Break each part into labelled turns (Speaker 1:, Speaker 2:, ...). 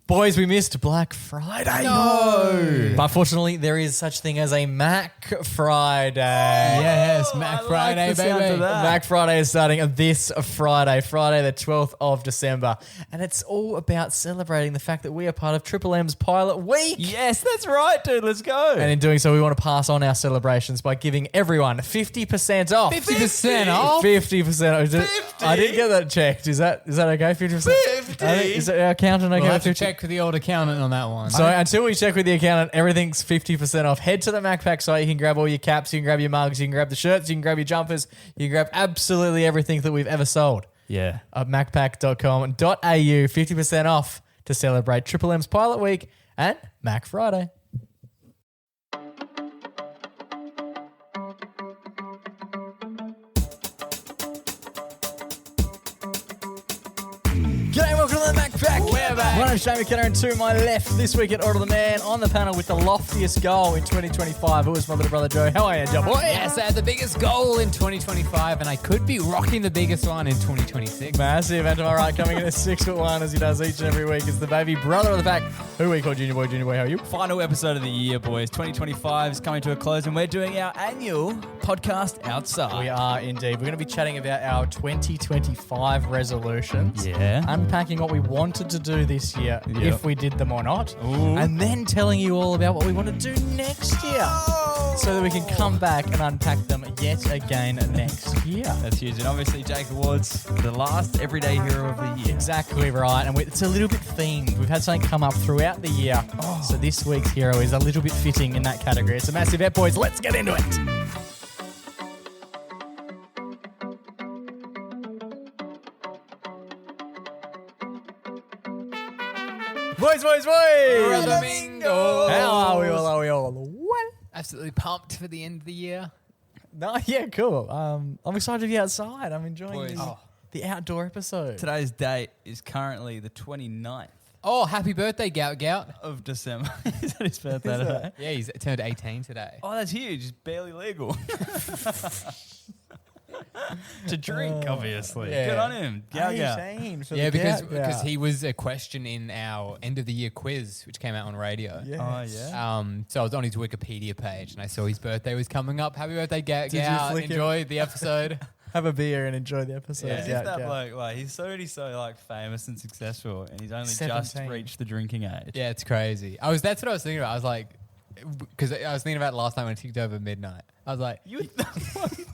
Speaker 1: Boys, we missed Black Friday.
Speaker 2: No.
Speaker 1: But fortunately, there is such thing as a Mac Friday.
Speaker 2: Yes, Mac Friday,
Speaker 3: like the sound
Speaker 2: baby.
Speaker 3: of that.
Speaker 1: Mac Friday is starting this Friday the 12th of December. And it's all about celebrating the fact that we are part of Triple M's Pilot Week.
Speaker 3: Yes, that's right, dude. Let's go.
Speaker 1: And in doing so, we want to pass on our celebrations by giving everyone 50% off.
Speaker 2: 50% off?
Speaker 1: 50%. I didn't get that checked. Is that okay? 50%?
Speaker 3: 50?
Speaker 1: Is our accountant okay?
Speaker 2: We'll have to
Speaker 1: 50?
Speaker 2: check with the old accountant on that one.
Speaker 1: So until we check with the accountant, everything's 50% off. Head to the MacPack site. You can grab all your caps. You can grab your mugs. You can grab the shirts. You can grab your jumpers. You can grab absolutely everything that we've ever sold
Speaker 3: Yeah.
Speaker 1: at macpack.com.au. 50% off to celebrate Triple M's Pilot Week and Mac Friday. G'day, welcome to the Mac Pack.
Speaker 2: We're back.
Speaker 1: My name's Jamie Kenner, and to my left this week at Order the Man on the panel with the loftiest goal in 2025. It was my little brother Joe. How are you, Joe boy?
Speaker 2: Yes, I had the biggest goal in 2025, and I could be rocking the biggest one in 2026.
Speaker 1: Massive. And to my right, coming in at 6'1" as he does each and every week, is the baby brother of the pack, who we call Junior Boy. Junior Boy, how are you?
Speaker 3: Final episode of the year, boys. 2025 is coming to a close, and we're doing our annual podcast outside.
Speaker 1: We are indeed. We're going to be chatting about our 2025 resolutions.
Speaker 3: Yeah.
Speaker 1: Unpacking what we wanted to do this year,
Speaker 3: Yep.
Speaker 1: if we did them or not.
Speaker 3: Ooh.
Speaker 1: And then telling you all about what we want to do next year. So that we can come back and unpack them yet again next year.
Speaker 3: That's huge. And obviously, Jake Awards, the last everyday hero of the year.
Speaker 1: Exactly right. And it's a little bit themed. We've had something come up throughout the year. So this week's hero is a little bit fitting in that category. It's a massive ep, boys. Let's get into it. Boys.
Speaker 2: Brother Mingo.
Speaker 1: How are we all? Are we all well?
Speaker 2: Absolutely pumped for the end of the year.
Speaker 1: No, yeah, cool. I'm excited to be outside. I'm enjoying
Speaker 2: Boys.
Speaker 1: the outdoor episode.
Speaker 3: Today's date is currently the 29th
Speaker 2: Oh, happy birthday, Gout Gout.
Speaker 3: of December. Is that his birthday today?
Speaker 2: Yeah, he's turned 18 today.
Speaker 3: Oh, that's huge. It's barely legal. To drink, obviously.
Speaker 2: Yeah.
Speaker 3: Good on him. Gout Gout.
Speaker 2: Yeah, because he was a question in our end of the year quiz, which came out on radio.
Speaker 1: Yes.
Speaker 3: Oh, yeah.
Speaker 2: So I was on his Wikipedia page and I saw his birthday was coming up. Happy birthday, Gout
Speaker 1: Did you
Speaker 2: Gout.
Speaker 1: flick him?
Speaker 2: Enjoy the episode.
Speaker 1: Have a beer and enjoy the episode.
Speaker 2: Yeah.
Speaker 3: As if that bloke, like, he's already so like famous and successful, and he's only just
Speaker 1: 17.
Speaker 3: reached the drinking age.
Speaker 2: Yeah, it's crazy. That's what I was thinking about. I was like, because I was thinking about it last night when I ticked over midnight. I was like,
Speaker 3: You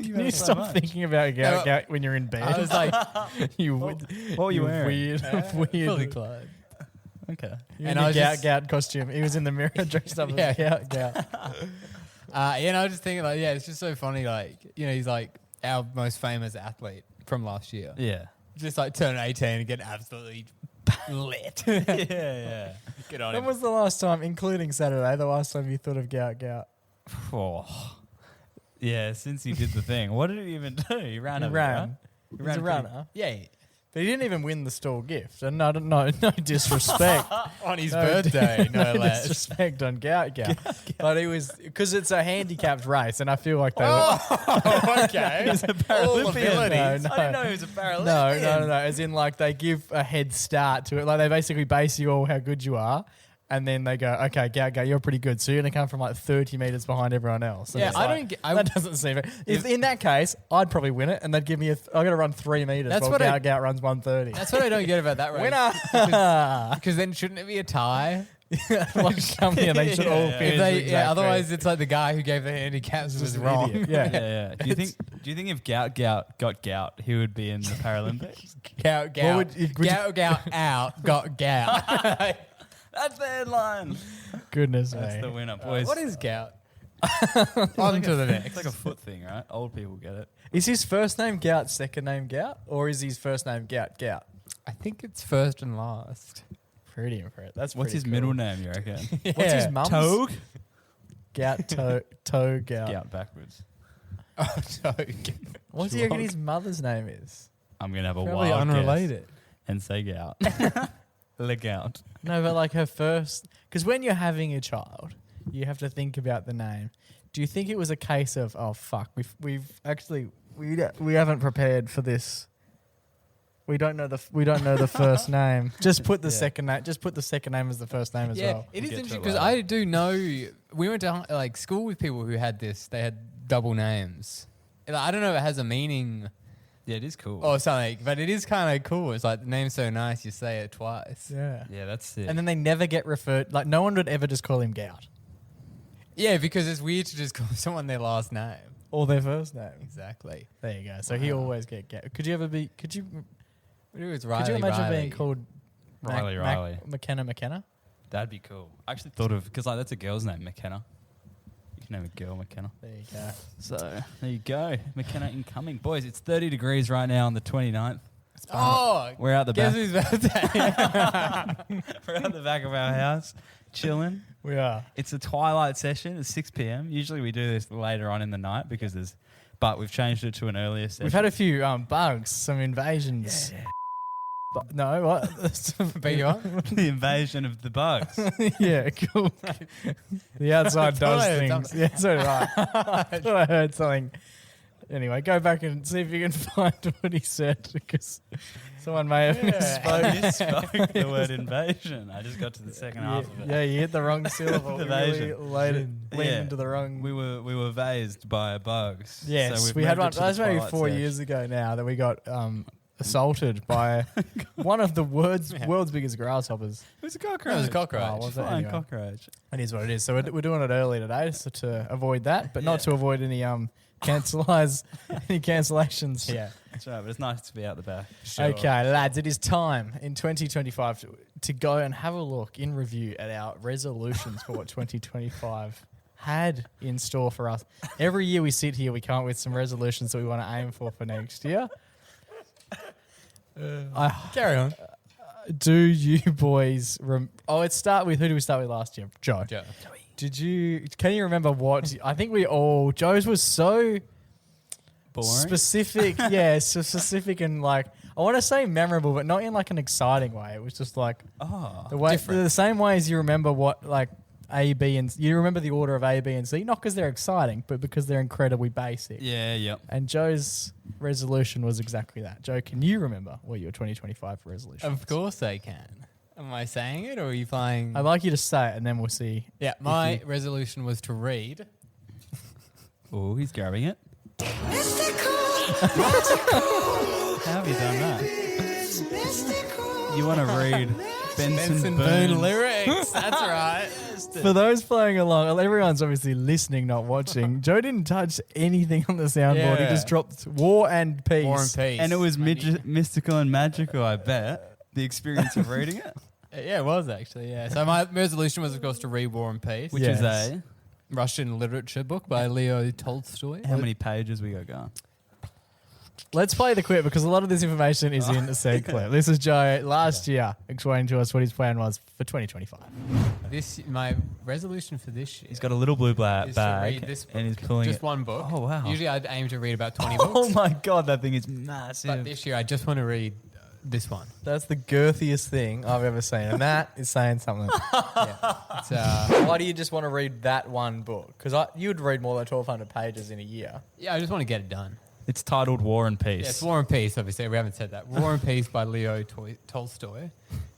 Speaker 1: Can you stop thinking about gout when you're in bed?
Speaker 2: I was like,
Speaker 1: you
Speaker 3: What were you wearing?
Speaker 1: Weird,
Speaker 2: fully
Speaker 1: weird.
Speaker 2: clothed.
Speaker 3: Okay.
Speaker 1: You
Speaker 2: And
Speaker 1: in
Speaker 2: I
Speaker 1: a
Speaker 2: was
Speaker 1: gout
Speaker 2: just-
Speaker 1: gout costume. He was in the mirror dressed up
Speaker 2: Yeah.
Speaker 1: as gout.
Speaker 2: And I was just thinking, like, yeah, it's just so funny. Like, you know, he's like our most famous athlete from last year.
Speaker 3: Yeah.
Speaker 2: Just like turn 18 and get absolutely lit.
Speaker 3: Yeah.
Speaker 2: Get on
Speaker 1: When
Speaker 2: him.
Speaker 1: was the last time, including Saturday, the last time you thought of gout?
Speaker 3: Oh. Yeah, since he did the thing. What did he even do? He ran
Speaker 1: He
Speaker 3: over, right?
Speaker 1: ran. He's a
Speaker 3: pretty-
Speaker 1: runner.
Speaker 2: Yeah,
Speaker 1: But he didn't even win the store gift. And no disrespect.
Speaker 2: on his birthday, no less.
Speaker 1: disrespect on gout. But he was, because it's a handicapped race, and I feel like they were.
Speaker 2: Oh, okay.
Speaker 3: He's a
Speaker 2: All
Speaker 3: Paralympian.
Speaker 2: abilities.
Speaker 1: No.
Speaker 3: I didn't know he was a Paralympian.
Speaker 1: No. As in, like, they give a head start to it. Like, they basically base you all how good you are. And then they go, okay, Gout, you're pretty good. So you're going to come from like 30 metres behind everyone else. And
Speaker 2: Yeah,
Speaker 1: it's
Speaker 2: I
Speaker 1: like,
Speaker 2: don't get-
Speaker 1: that doesn't seem it. If in that case, I'd probably win it. And they'd give me I've got to run 3 metres
Speaker 2: That's
Speaker 1: while
Speaker 2: what I-
Speaker 1: Gout runs 130.
Speaker 2: That's what I don't get about that race.
Speaker 1: Winner!
Speaker 2: Because then shouldn't it be a tie?
Speaker 1: Like, come here, they should all
Speaker 3: Yeah.
Speaker 1: finish.
Speaker 2: If they,
Speaker 1: the exact
Speaker 2: otherwise,
Speaker 1: race.
Speaker 2: it's like the guy who gave the handicaps was
Speaker 1: Just an
Speaker 2: wrong.
Speaker 1: idiot.
Speaker 3: Yeah,
Speaker 1: Yeah.
Speaker 3: yeah. Do you think if Gout got gout, he would be in the Paralympics?
Speaker 2: Gout, gout,
Speaker 1: would you-
Speaker 2: gout out, got gout.
Speaker 3: That's the headline.
Speaker 1: Goodness
Speaker 3: That's
Speaker 1: me.
Speaker 3: the winner, boys.
Speaker 2: What is gout? On to the next.
Speaker 3: It's like a foot thing, right? Old people get it.
Speaker 1: Is his first name Gout, second name Gout? Or is his first name Gout?
Speaker 2: I think it's first and last.
Speaker 1: Pretty impressive. That's
Speaker 3: What's
Speaker 1: pretty
Speaker 3: his
Speaker 1: cool.
Speaker 3: middle name, you reckon?
Speaker 1: What's his mum's?
Speaker 3: Togue?
Speaker 1: Gout, toe, Gout.
Speaker 3: Gout backwards.
Speaker 2: Oh, no.
Speaker 1: What do you reckon his mother's name is?
Speaker 3: I'm going to have a
Speaker 2: Probably
Speaker 3: wild
Speaker 2: unrelated.
Speaker 3: guess and say Gout. Le Gout.
Speaker 1: No, but like her first... Because when you're having a child, you have to think about the name. Do you think it was a case of, oh, fuck, we've actually... We haven't prepared for this We don't know the first name. Just put the second name. Just put the second name as the first name as well.
Speaker 2: It is
Speaker 3: We'll get to
Speaker 2: interesting
Speaker 3: it
Speaker 2: because
Speaker 3: later.
Speaker 2: I do know we went to like school with people who had this. They had double names. And I don't know if it has a meaning
Speaker 3: Yeah, it is cool.
Speaker 2: or something, but it is kind of cool. It's like the name's so nice, you say it twice.
Speaker 1: Yeah.
Speaker 3: Yeah, that's it.
Speaker 1: And then they never get referred. Like no one would ever just call him Gout
Speaker 2: Yeah, because it's weird to just call someone their last name.
Speaker 1: or their first name.
Speaker 2: Exactly.
Speaker 1: There you go. So he always get Gout. Could you
Speaker 2: It was Riley.
Speaker 1: Could you imagine
Speaker 2: Riley.
Speaker 1: being called
Speaker 3: Riley.
Speaker 1: McKenna?
Speaker 3: That'd be cool. I actually thought of, because like that's a girl's name, McKenna. You can name a girl McKenna.
Speaker 1: There you go.
Speaker 3: So there you go. McKenna incoming. Boys, it's 30 degrees right now on the 29th.
Speaker 2: Oh,
Speaker 3: We're out the
Speaker 2: guess
Speaker 3: back.
Speaker 2: whose birthday?
Speaker 3: We're out the back of our house, chilling.
Speaker 1: We are.
Speaker 3: It's a twilight session. It's 6 p.m. Usually we do this later on in the night but we've changed it to an earlier session.
Speaker 1: We've had a few bugs, some invasions.
Speaker 3: Yeah.
Speaker 1: But, no, what?
Speaker 2: Beg your pardon?
Speaker 3: The invasion of the bugs.
Speaker 1: Yeah, cool. The outside
Speaker 2: thought
Speaker 1: does
Speaker 2: I heard
Speaker 1: things.
Speaker 2: something.
Speaker 1: Yeah, so did I. I thought I heard something. Anyway, go back and see if you can find what he said because someone may have
Speaker 3: I
Speaker 1: misspoke.
Speaker 3: misspoke the word invasion. I just got to the second half of it.
Speaker 1: Yeah, you hit the wrong syllable. You really
Speaker 3: Invasion.
Speaker 1: leaned
Speaker 3: Yeah.
Speaker 1: into the wrong.
Speaker 3: We were vazed by bugs.
Speaker 1: Yes,
Speaker 3: so we've
Speaker 1: we had
Speaker 3: moved
Speaker 1: one.
Speaker 3: it to
Speaker 1: That was
Speaker 3: the
Speaker 1: maybe
Speaker 3: twilight
Speaker 1: 4
Speaker 3: section.
Speaker 1: years ago now that we got assaulted by one of the world's biggest grasshoppers.
Speaker 3: It was a cockroach.
Speaker 2: No, it was a cockroach.
Speaker 1: Oh, was it?
Speaker 3: Flying
Speaker 1: Anyway.
Speaker 3: cockroach.
Speaker 1: It is what it is. So we're doing it early today so to avoid that, but not to avoid any cancellations.
Speaker 2: Yeah.
Speaker 3: That's right, but it's nice to be out the back.
Speaker 1: Okay, lads, it is time in 2025 to go and have a look in review at our resolutions for what 2025 had in store for us. Every year we sit here, we come up with some resolutions that we want to aim for next year.
Speaker 2: Carry on.
Speaker 1: Do you boys? Let's start with who did we start with last year? Joe.
Speaker 2: Joe.
Speaker 1: Can you remember what? I think we all. Joe's was so
Speaker 3: Boring.
Speaker 1: specific. Yeah, so specific and like I want to say memorable, but not in like an exciting way. It was just like the way,
Speaker 2: different.
Speaker 1: the same way as you remember what like A, B, and you remember the order of A, B, and C, not because they're exciting, but because they're incredibly basic.
Speaker 3: Yeah, yep.
Speaker 1: And Joe's resolution was exactly that. Joe, can you remember what your 2025 resolution?
Speaker 2: Of course I can. Am I saying it or are you playing?
Speaker 1: I'd like you to say it, and then we'll see.
Speaker 2: Yeah, my resolution was to read.
Speaker 3: Oh, he's grabbing it.
Speaker 4: Mystical,
Speaker 3: How have you done that?
Speaker 4: mystical.
Speaker 3: You want to read Benson Boone
Speaker 2: lyrics. That's right.
Speaker 1: For those playing along, everyone's obviously listening, not watching. Joe didn't touch anything on the soundboard. He
Speaker 2: Yeah.
Speaker 1: just dropped War and Peace.
Speaker 2: War and Peace.
Speaker 3: And it was mystical and magical, I bet. The experience of reading it,
Speaker 2: Yeah, it was actually, yeah. So my resolution was, of course, to read War and Peace,
Speaker 3: which
Speaker 1: Yes.
Speaker 3: is a
Speaker 2: Russian literature book by Leo Tolstoy.
Speaker 3: how many pages we got going?
Speaker 1: Let's play the clip because a lot of this information is in the said clip. This is Joe last year explaining to us what his plan was for 2025.
Speaker 2: My resolution for this year
Speaker 3: He's got a little blue bag,
Speaker 2: is to read this book.
Speaker 3: and he's pulling
Speaker 2: just
Speaker 3: it.
Speaker 2: one book.
Speaker 3: Oh, wow.
Speaker 2: Usually I'd aim to read about 20 books.
Speaker 3: Oh my god, that thing is
Speaker 2: But
Speaker 3: massive.
Speaker 2: this year I just want to read this one.
Speaker 1: That's the girthiest thing I've ever seen, and that is saying something.
Speaker 2: It's,
Speaker 1: Why do you just want to read that one book? Because you'd read more than 1,200 pages in a year.
Speaker 2: yeah, I just want to get it done.
Speaker 3: It's titled War and Peace.
Speaker 2: Yeah, it's War and Peace, obviously. We haven't said that. War and Peace by Leo Tolstoy.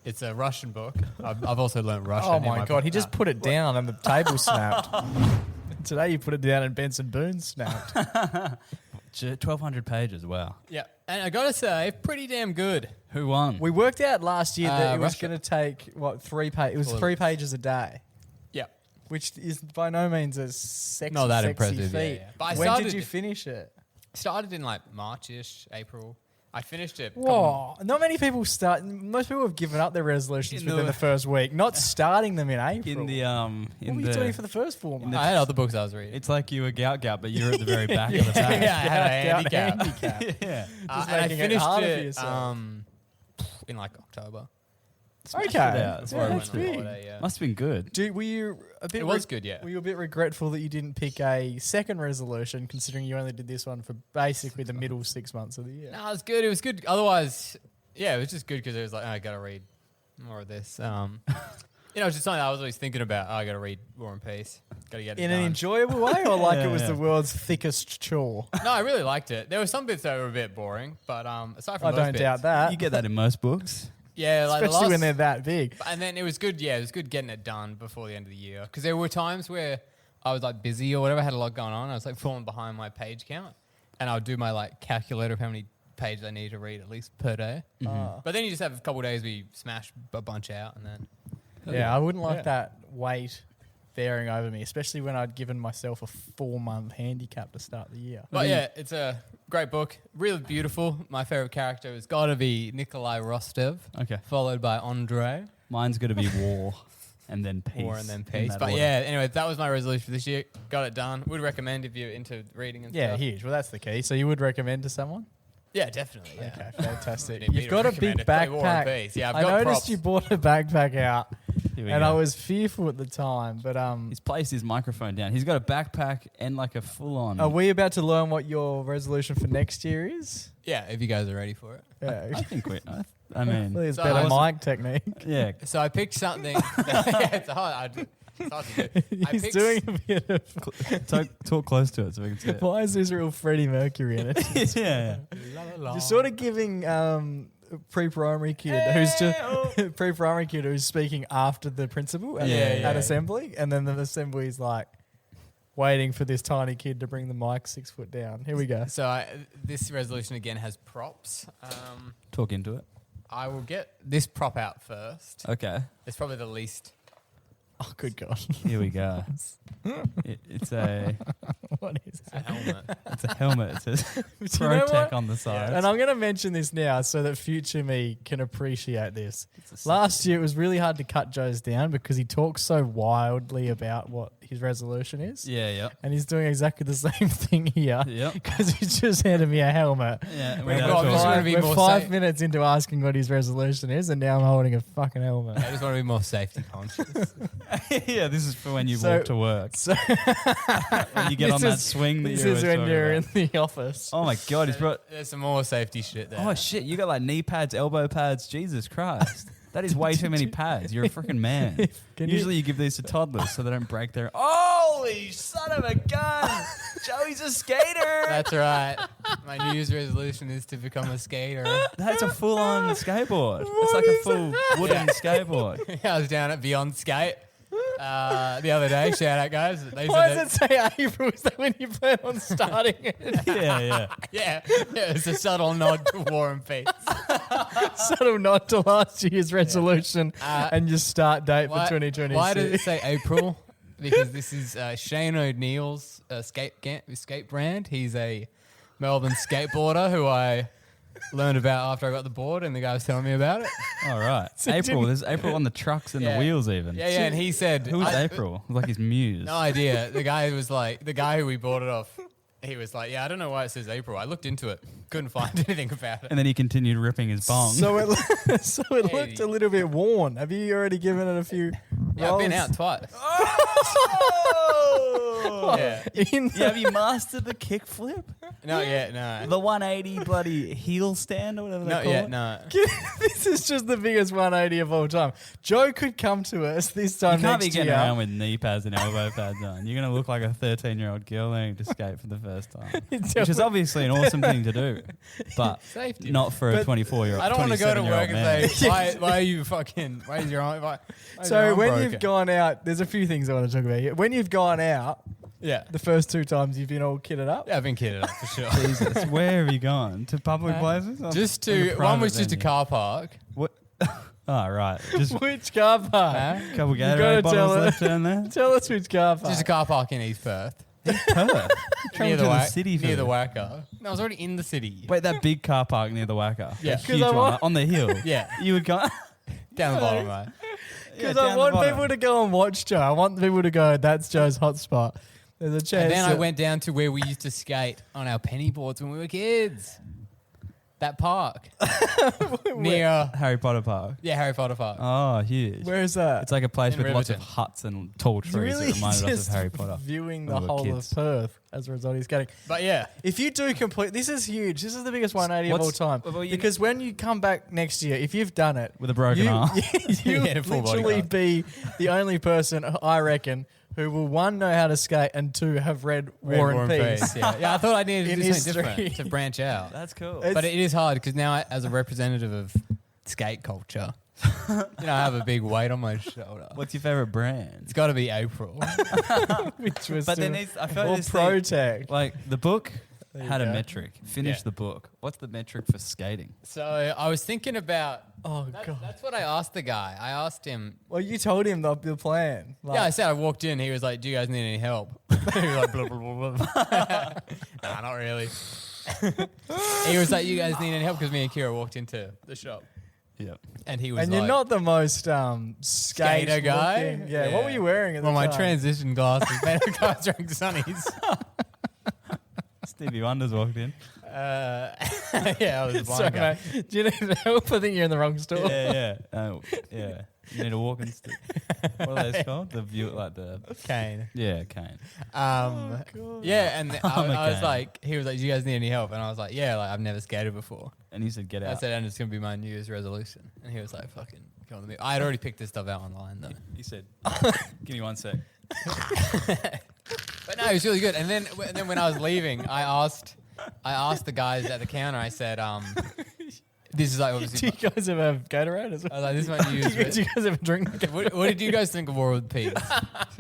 Speaker 2: It's a Russian book. I've also learned Russian.
Speaker 1: Oh
Speaker 2: in
Speaker 1: my God, he
Speaker 2: book.
Speaker 1: just put it down and the table snapped. Today you put it down and Benson Boone snapped.
Speaker 3: 1,200 pages, wow.
Speaker 2: Yeah, and I gotta say, pretty damn good.
Speaker 3: Who won?
Speaker 1: We worked out last year that it was
Speaker 2: Russia.
Speaker 1: going to take, what, 3 pages? It was
Speaker 2: Well,
Speaker 1: 3 pages a day,
Speaker 2: Yeah,
Speaker 1: which is by no means a sexy,
Speaker 2: Not that
Speaker 1: sexy
Speaker 2: impressive, yeah,
Speaker 1: feat.
Speaker 2: yeah. But I
Speaker 1: When did
Speaker 2: started-
Speaker 1: you finish it?
Speaker 2: started in like March-ish, April. I finished it.
Speaker 1: Whoa. Not many people start. Most people have given up their resolutions
Speaker 3: In
Speaker 1: within
Speaker 3: the-
Speaker 1: the first week, not starting them in April.
Speaker 3: in the
Speaker 1: what were you doing for the first 4 months?
Speaker 2: I had other books I was reading.
Speaker 3: It's like you were Gout Gout, but you're at the very back of the page.
Speaker 2: yeah, I had a handicap.
Speaker 1: handicap.
Speaker 3: Yeah.
Speaker 1: Just
Speaker 2: And I
Speaker 1: making it
Speaker 2: finished
Speaker 1: harder for
Speaker 2: it
Speaker 1: yourself.
Speaker 2: in like October.
Speaker 1: Okay.
Speaker 3: Yeah,
Speaker 2: Before I
Speaker 1: that's
Speaker 2: went on
Speaker 1: big.
Speaker 2: holiday, yeah.
Speaker 3: Must have been good.
Speaker 1: Were you a bit?
Speaker 2: It was good, yeah.
Speaker 1: Were you a bit regretful that you didn't pick a second resolution, considering you only did this one for basically the middle 6 months of the year?
Speaker 2: No, it was good. It was good. Otherwise, yeah, it was just good because it was like, oh, I got to read more of this. it's just something I was always thinking about. Oh, I got to read War and Peace. Got to get it
Speaker 1: In
Speaker 2: done.
Speaker 1: an enjoyable way, or like
Speaker 3: Yeah,
Speaker 1: it was
Speaker 3: yeah.
Speaker 1: the world's thickest chore?
Speaker 2: No, I really liked it. There were some bits that were a bit boring, but aside from
Speaker 1: I
Speaker 2: those
Speaker 1: don't
Speaker 2: bits,
Speaker 1: doubt that.
Speaker 3: You get that in most books.
Speaker 2: Yeah, like the
Speaker 1: Especially
Speaker 2: last,
Speaker 1: when they're that big.
Speaker 2: And then it was good. Yeah, it was good getting it done before the end of the year because there were times where I was like busy or whatever, had a lot going on. I was like falling behind my page count, and I would do my like calculator of how many pages I need to read at least per day.
Speaker 1: Ah.
Speaker 2: But then you just have a couple of days where you smash a bunch out, and then
Speaker 1: Yeah, I wouldn't like
Speaker 2: Yeah.
Speaker 1: that weight bearing over me, especially when I'd given myself a 4-month handicap to start the year.
Speaker 2: But yeah, it's a great book. Really beautiful. My favorite character has got to be Nikolai Rostov,
Speaker 3: Okay.
Speaker 2: followed by Andre.
Speaker 3: Mine's going to be war and then peace.
Speaker 2: War and then
Speaker 3: in
Speaker 2: Peace.
Speaker 3: that
Speaker 2: But
Speaker 3: order.
Speaker 2: yeah, anyway, that was my resolution for this year. Got it done. Would recommend if you're into reading and
Speaker 1: Yeah,
Speaker 2: stuff.
Speaker 1: huge. Well, that's the key. So you would recommend to someone?
Speaker 2: Yeah, definitely. Yeah.
Speaker 1: Okay, fantastic.
Speaker 2: Didn't need
Speaker 1: You've
Speaker 2: to
Speaker 1: got a
Speaker 2: recommend
Speaker 1: big
Speaker 2: it. Play War and
Speaker 1: backpack.
Speaker 2: Peace. Yeah, I've
Speaker 1: I
Speaker 2: got
Speaker 1: noticed
Speaker 2: props.
Speaker 1: you bought a backpack out,
Speaker 3: Here we
Speaker 1: and
Speaker 3: go.
Speaker 1: I was fearful at the time. But
Speaker 3: He's placed his microphone down. He's got a backpack and like a full-on.
Speaker 1: are we about to learn what your resolution for next year is?
Speaker 2: Yeah, if you guys are ready for it.
Speaker 1: Yeah,
Speaker 3: I think we. I
Speaker 1: I
Speaker 3: mean,
Speaker 1: think it's
Speaker 2: So
Speaker 1: better
Speaker 2: I was-
Speaker 1: mic technique.
Speaker 3: yeah.
Speaker 2: So I picked something. Yeah, it's hard. It's hard to do. I
Speaker 1: He's
Speaker 2: picked
Speaker 1: doing a bit of.
Speaker 3: Talk close to it so we can see it.
Speaker 1: Why is this real Freddie Mercury in it?
Speaker 3: yeah.
Speaker 1: You're sort of giving pre-primary kid pre-primary kid who's speaking after the principal at,
Speaker 3: Yeah,
Speaker 1: at
Speaker 3: yeah.
Speaker 1: assembly, and then the assembly's like waiting for this tiny kid to bring the mic 6 foot down. Here we go.
Speaker 2: So this resolution again has props.
Speaker 3: Talk into it.
Speaker 2: I will get this prop out first.
Speaker 3: Okay.
Speaker 2: It's probably the least.
Speaker 1: Oh, good God.
Speaker 3: Here we go. It's a
Speaker 1: What is
Speaker 2: It's a helmet.
Speaker 3: it's a helmet. It says
Speaker 1: Do you know
Speaker 3: ProTech
Speaker 1: what?
Speaker 3: on the side.
Speaker 1: And I'm going to mention this now so that future me can appreciate this. Last year, it was really hard to cut Joe's down because he talks so wildly about what his resolution is.
Speaker 3: Yeah. Yep.
Speaker 1: And he's doing exactly the same thing here
Speaker 3: Yep.
Speaker 1: because he's just handed me a helmet.
Speaker 3: Yeah.
Speaker 2: We've
Speaker 3: without
Speaker 2: got-
Speaker 3: talking.
Speaker 2: just wanna be
Speaker 1: We're
Speaker 2: more
Speaker 1: 5
Speaker 2: safe.
Speaker 1: minutes into asking what his resolution is, and now I'm holding a fucking helmet.
Speaker 2: I just want to be more safety conscious.
Speaker 3: Yeah. This is for when you
Speaker 1: So-
Speaker 3: walk to work.
Speaker 1: So
Speaker 3: When you get on that swing that
Speaker 1: this
Speaker 3: you
Speaker 1: is
Speaker 3: were
Speaker 1: when
Speaker 3: talking
Speaker 1: you're
Speaker 3: about.
Speaker 1: in the office.
Speaker 3: Oh my God! He's brought.
Speaker 2: There's some more safety shit there.
Speaker 3: Oh shit! You got like knee pads, elbow pads. Jesus Christ! That is way too many pads. You're a freaking man.
Speaker 1: Can you-
Speaker 3: Usually you give these to toddlers so they don't break their. Holy son of a gun! Joey's a skater.
Speaker 2: That's right. My New Year's resolution is to become a skater.
Speaker 3: That's a full-on skateboard. It's like a full wooden skateboard.
Speaker 2: I was down at Beyond Skate the other day. Shout out, guys. They
Speaker 1: Why
Speaker 2: said
Speaker 1: does it say April? Is that when you plan on starting it?
Speaker 3: Yeah, yeah.
Speaker 2: yeah, it's a subtle nod to War and Peace.
Speaker 1: Subtle nod to last year's resolution and your start date for 2026.
Speaker 2: Why does it say April? Because this is Shane O'Neill's skate brand. He's a Melbourne skateboarder who I learned about after I got the board, and the guy was telling me about it.
Speaker 3: All right. April. There's April on the trucks and
Speaker 2: Yeah.
Speaker 3: the wheels even.
Speaker 2: Yeah, and he said,
Speaker 3: Who was April? It was like his muse.
Speaker 2: No idea. The guy who we bought it off, he was like, yeah, I don't know why it says April. I looked into it, couldn't find anything about it.
Speaker 3: And then he continued ripping his bong.
Speaker 1: So it looked
Speaker 2: Hey.
Speaker 1: a little bit worn. Have you already given it a few
Speaker 2: Yeah, I've been
Speaker 1: rolls?
Speaker 2: out twice.
Speaker 3: Oh!
Speaker 2: Yeah.
Speaker 1: In
Speaker 3: Yeah, have you mastered the kickflip?
Speaker 2: Not yet, no.
Speaker 3: The 180 bloody heel stand or whatever they
Speaker 2: Not
Speaker 3: call
Speaker 2: yet,
Speaker 3: it?
Speaker 2: no.
Speaker 1: This is just the biggest 180 of all time. Joe could come to us this time
Speaker 3: You can't
Speaker 1: next
Speaker 3: be getting
Speaker 1: year.
Speaker 3: around with knee pads and elbow pads on. You're going to look like a 13-year-old girl learning to skate for the first time. Which is obviously an awesome thing to do, but
Speaker 2: Safety.
Speaker 3: not for a
Speaker 1: But
Speaker 3: 24-year-old.
Speaker 2: I don't want to go to work
Speaker 3: man.
Speaker 2: and say, why are you fucking, why is your arm, why is your
Speaker 1: So
Speaker 2: arm
Speaker 1: when
Speaker 2: broken?
Speaker 1: you've gone out, there's a few things I want to talk about here. When you've gone out,
Speaker 2: Yeah.
Speaker 1: the first 2 times you've been all kitted up.
Speaker 2: Yeah, I've been kidded up for sure.
Speaker 3: Jesus, where have you gone? To public places? Or
Speaker 2: Just
Speaker 3: like a
Speaker 2: to, one
Speaker 3: private
Speaker 2: was just a
Speaker 3: venue?
Speaker 2: car park.
Speaker 3: What? Oh, right. Just a
Speaker 1: Which car park?
Speaker 2: Huh?
Speaker 3: couple
Speaker 1: gotta
Speaker 3: Gatorade
Speaker 1: tell
Speaker 3: bottles
Speaker 1: her.
Speaker 3: left down there.
Speaker 1: Tell us which car park.
Speaker 2: Just a car park in East Perth.
Speaker 3: Perth. Travel to the city for
Speaker 2: near the
Speaker 3: this.
Speaker 2: Wacker. No, I was already in the city.
Speaker 3: Wait, that big car park near the Wacker.
Speaker 2: Yeah.
Speaker 3: The huge
Speaker 1: 'Cause I
Speaker 3: one
Speaker 1: want-
Speaker 3: on the hill.
Speaker 2: Yeah.
Speaker 3: You would go.
Speaker 2: Down the bottom, right?
Speaker 1: Because I want people to go and watch Joe. I want people to go, that's Joe's hotspot. There's a chance.
Speaker 2: And then I
Speaker 1: that-
Speaker 2: went down to where we used to skate on our penny boards when we were kids. That park near
Speaker 3: Harry Potter Park.
Speaker 2: Harry Potter Park.
Speaker 3: Oh, huge.
Speaker 1: Where is that?
Speaker 3: It's like a place
Speaker 2: In
Speaker 3: with lots of
Speaker 2: Riverton.
Speaker 3: huts and tall trees
Speaker 1: really
Speaker 3: that reminded us
Speaker 1: just
Speaker 3: of Harry Potter.
Speaker 1: viewing
Speaker 3: when
Speaker 1: the
Speaker 3: we were
Speaker 1: whole
Speaker 3: kids.
Speaker 1: of Perth as a result of skating.
Speaker 2: But yeah,
Speaker 1: If you do complete, this is huge. This is the biggest 180 of all
Speaker 3: What's-
Speaker 1: time.
Speaker 3: well, you-
Speaker 1: Because when you come back next year, if you've done it,
Speaker 3: With a broken arm.
Speaker 1: you
Speaker 2: Yeah, full body
Speaker 1: literally
Speaker 2: cast.
Speaker 1: be the only person, I reckon, who will one know how to skate and two have read War and Peace.
Speaker 2: Yeah, I thought I needed to
Speaker 1: In
Speaker 2: do something
Speaker 1: history.
Speaker 2: different to branch out.
Speaker 3: That's cool.
Speaker 1: It's-
Speaker 2: But it is hard because now, as a representative of skate culture, I have a big weight on my shoulder.
Speaker 3: What's your favorite brand?
Speaker 2: It's got to be April.
Speaker 1: Which was
Speaker 3: But there
Speaker 1: still-
Speaker 3: needs, I feel
Speaker 1: or
Speaker 3: this thing-
Speaker 1: Protec.
Speaker 3: like the book
Speaker 1: There you
Speaker 3: had a
Speaker 1: go.
Speaker 3: metric. Finish
Speaker 2: Yeah.
Speaker 3: the book. What's the metric for skating?
Speaker 2: So I was thinking about.
Speaker 1: Oh, God.
Speaker 2: That's what I asked the guy. I asked him.
Speaker 1: Well, you told him the plan.
Speaker 2: Yeah, I said I walked in. He was like, "Do you guys need any help?" He was like, blah, blah, blah, blah. Nah, not really. He was like, "You guys need any help?" Because me and Kira walked into the shop,
Speaker 3: Yep.
Speaker 2: and he was
Speaker 1: and
Speaker 2: like,
Speaker 1: you're not the most
Speaker 2: Skater guy?
Speaker 1: looking- Yeah. What were you wearing at
Speaker 2: Well,
Speaker 1: the
Speaker 2: my
Speaker 1: time?
Speaker 2: transition glasses. Man, the guy's wearing sunnies.
Speaker 3: Stevie Wonder's walked in.
Speaker 2: Yeah, I was a blind
Speaker 1: Sorry,
Speaker 2: guy.
Speaker 1: mate. Do you need help? I think you're in the wrong store.
Speaker 3: Yeah. Yeah. You need a walking stick. What are those called? The view, like the
Speaker 2: Kane.
Speaker 3: yeah, cane.
Speaker 1: God.
Speaker 2: Yeah, and I was
Speaker 3: okay.
Speaker 2: like, he was like, "Do you guys need any help?" And I was like, "Yeah, like I've never skated before."
Speaker 3: And he said, "Get
Speaker 2: I
Speaker 3: out."
Speaker 2: said, "And it's gonna be my New Year's resolution." And he was like, "Fucking go on the me." I had already picked this stuff out online though.
Speaker 3: He said, "Give me 1 sec."
Speaker 2: But no, it was really good. And then when I was leaving, I asked the guys at the counter. I said, "This is like
Speaker 1: Do
Speaker 2: obviously."
Speaker 1: you guys ever have Gatorade as
Speaker 2: I
Speaker 1: well?
Speaker 2: was like, "This is my New Year's."
Speaker 1: Do you guys ever drink?
Speaker 2: What did you guys think of War with Peace?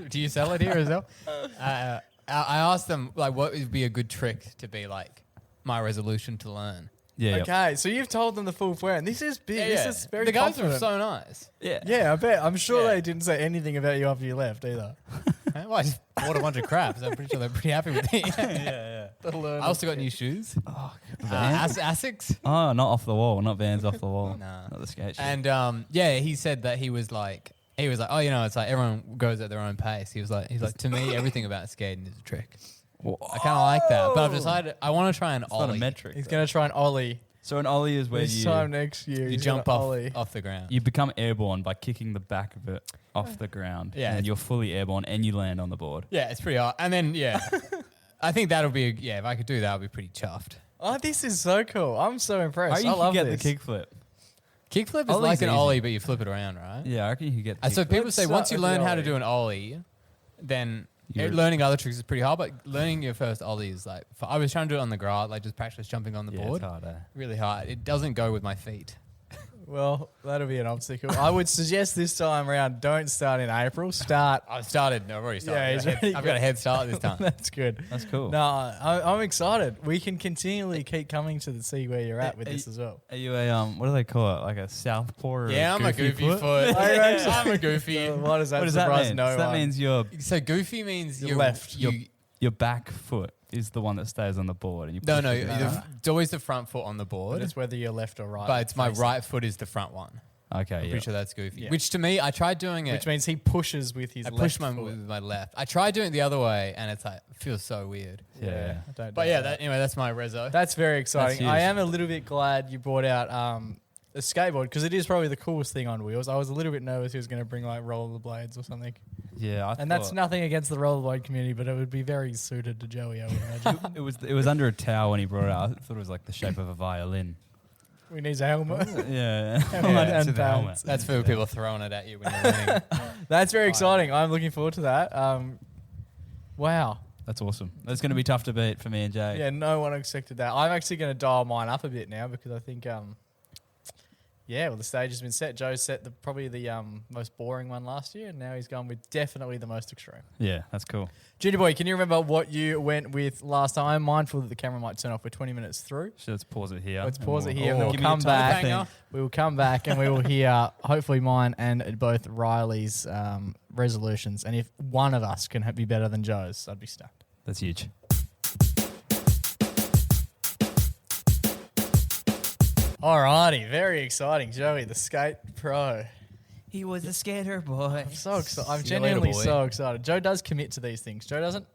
Speaker 2: Do you sell it here as well? I asked them like, what would be a good trick to be like my resolution to learn.
Speaker 3: Yeah.
Speaker 1: Okay, so you've told them the full plan. This is big. This is very
Speaker 2: the guys
Speaker 1: confident.
Speaker 2: were so nice.
Speaker 3: Yeah.
Speaker 1: Yeah, I bet. I'm sure
Speaker 2: Yeah.
Speaker 1: they didn't say anything about you after you left either.
Speaker 2: Well, I just bought a bunch of crap, so I'm pretty sure they're pretty happy with me.
Speaker 3: Yeah.
Speaker 1: The learner.
Speaker 2: I also got new shoes.
Speaker 3: Vans?
Speaker 2: Asics.
Speaker 3: Oh, not off the wall. Not Vans off the wall.
Speaker 2: Nah.
Speaker 3: Not the skate shit.
Speaker 2: And yeah, he said that he was like, oh, you know, it's like everyone goes at their own pace. He's like, to me, everything about skating is a trick. I kind of like that, but I've decided I want to try an
Speaker 3: it's not a
Speaker 2: ollie.
Speaker 3: metric.
Speaker 1: He's
Speaker 3: though.
Speaker 1: going to try an ollie
Speaker 3: So an ollie is where
Speaker 1: this time next year.
Speaker 2: You
Speaker 1: he's
Speaker 2: jump
Speaker 1: gonna
Speaker 2: off
Speaker 1: ollie.
Speaker 2: the ground.
Speaker 3: you become airborne by kicking the back of it off the ground.
Speaker 2: Yeah.
Speaker 3: And you're fully airborne and you land on the board.
Speaker 2: Yeah, it's pretty hard. And then yeah, I think that'll be if I could do that, I'd be pretty chuffed.
Speaker 1: Oh, this is so cool. I'm so impressed.
Speaker 3: I
Speaker 1: I love
Speaker 3: get
Speaker 1: this.
Speaker 3: the kickflip.
Speaker 2: Kickflip is
Speaker 3: Ollie's
Speaker 2: like an
Speaker 3: easy.
Speaker 2: ollie, but you flip it around, right?
Speaker 3: Yeah, I reckon you could get the
Speaker 2: So
Speaker 3: kickflip.
Speaker 2: people
Speaker 1: Let's
Speaker 2: say once you
Speaker 1: start with
Speaker 2: learn
Speaker 1: the
Speaker 2: how to
Speaker 1: ollie.
Speaker 2: do an ollie, then
Speaker 3: You're-
Speaker 2: learning other tricks is pretty hard. But learning your first ollie is like I was trying to do it on the grass, like just practice jumping on the
Speaker 3: Yeah,
Speaker 2: board.
Speaker 3: it's hard, eh?
Speaker 2: Really hard. It doesn't go with my feet.
Speaker 1: Well, that'll be an obstacle. I would suggest this time around, don't start in April. Start.
Speaker 2: I've started. No, I've already started.
Speaker 1: Yeah, he's already
Speaker 2: I've got a head start this time.
Speaker 1: That's good.
Speaker 3: That's cool.
Speaker 1: No, I'm excited. We can continually keep coming to see where you're at with this as well.
Speaker 3: Are you a what do they call it? Like a southpaw or
Speaker 2: Yeah, I'm a goofy foot.
Speaker 1: Are you actually?
Speaker 2: I'm a goofy.
Speaker 1: What does that
Speaker 3: What does that
Speaker 1: surprise
Speaker 3: mean?
Speaker 1: no
Speaker 3: So that
Speaker 1: one?
Speaker 3: means
Speaker 2: So goofy means
Speaker 1: Your
Speaker 2: you're
Speaker 1: left.
Speaker 3: your back foot is the one that stays on the board, and you
Speaker 2: No,
Speaker 3: push
Speaker 2: no.
Speaker 3: it down.
Speaker 2: It's always the front foot on the
Speaker 1: But
Speaker 2: board,
Speaker 1: it's whether you're left or right.
Speaker 2: but it's my
Speaker 1: facing.
Speaker 2: right foot is the front one.
Speaker 3: Okay,
Speaker 2: I'm
Speaker 3: yeah.
Speaker 2: pretty sure that's goofy.
Speaker 1: Yeah.
Speaker 2: Which to me, I tried doing it.
Speaker 1: Which means he pushes with his
Speaker 2: I
Speaker 1: left
Speaker 2: push my
Speaker 1: foot.
Speaker 2: with my left. I tried doing it the other way, and it's like it feels so weird.
Speaker 3: Yeah.
Speaker 1: I don't
Speaker 2: But
Speaker 1: know
Speaker 2: yeah, anyway, that's my rezo.
Speaker 1: that's very exciting.
Speaker 3: huge.
Speaker 1: I am a little bit glad you brought out a skateboard because it is probably the coolest thing on wheels. I was a little bit nervous he was going to bring like rollerblades or something.
Speaker 3: Yeah,
Speaker 1: And that's nothing against the rollerblade community, but it would be very suited to Joey, I would imagine.
Speaker 3: It was under a towel when he brought it out. I thought it was like the shape of a violin.
Speaker 1: We need a helmet.
Speaker 3: Yeah,
Speaker 1: And
Speaker 3: to the helmet.
Speaker 1: pants.
Speaker 2: That's for people throwing it at you when you're winning.
Speaker 1: That's very exciting. I'm looking forward to that. Wow.
Speaker 3: That's awesome. That's going to be tough to beat for me and Jay.
Speaker 1: Yeah, no one expected that. I'm actually going to dial mine up a bit now because I think, the stage has been set. Joe set probably the most boring one last year, and now he's gone with definitely the most extreme.
Speaker 3: Yeah, that's cool.
Speaker 1: Junior boy, can you remember what you went with last time? I'm mindful that the camera might turn off. We're 20 minutes through.
Speaker 3: So let's pause it here.
Speaker 1: Let's
Speaker 3: and
Speaker 1: pause it here, and then we'll
Speaker 3: give me a
Speaker 1: come
Speaker 3: time
Speaker 1: back.
Speaker 3: thing.
Speaker 1: We will come back and we will hear hopefully mine and both Riley's resolutions. And if one of us can be better than Joe's, I'd be stunned.
Speaker 3: That's huge.
Speaker 1: Alrighty, very exciting. Joey, the skate pro.
Speaker 3: He was a skater boy.
Speaker 1: I'm so excited. I'm
Speaker 2: See you later,
Speaker 1: genuinely
Speaker 2: boy.
Speaker 1: so excited. Joe does commit to these things. Joe doesn't.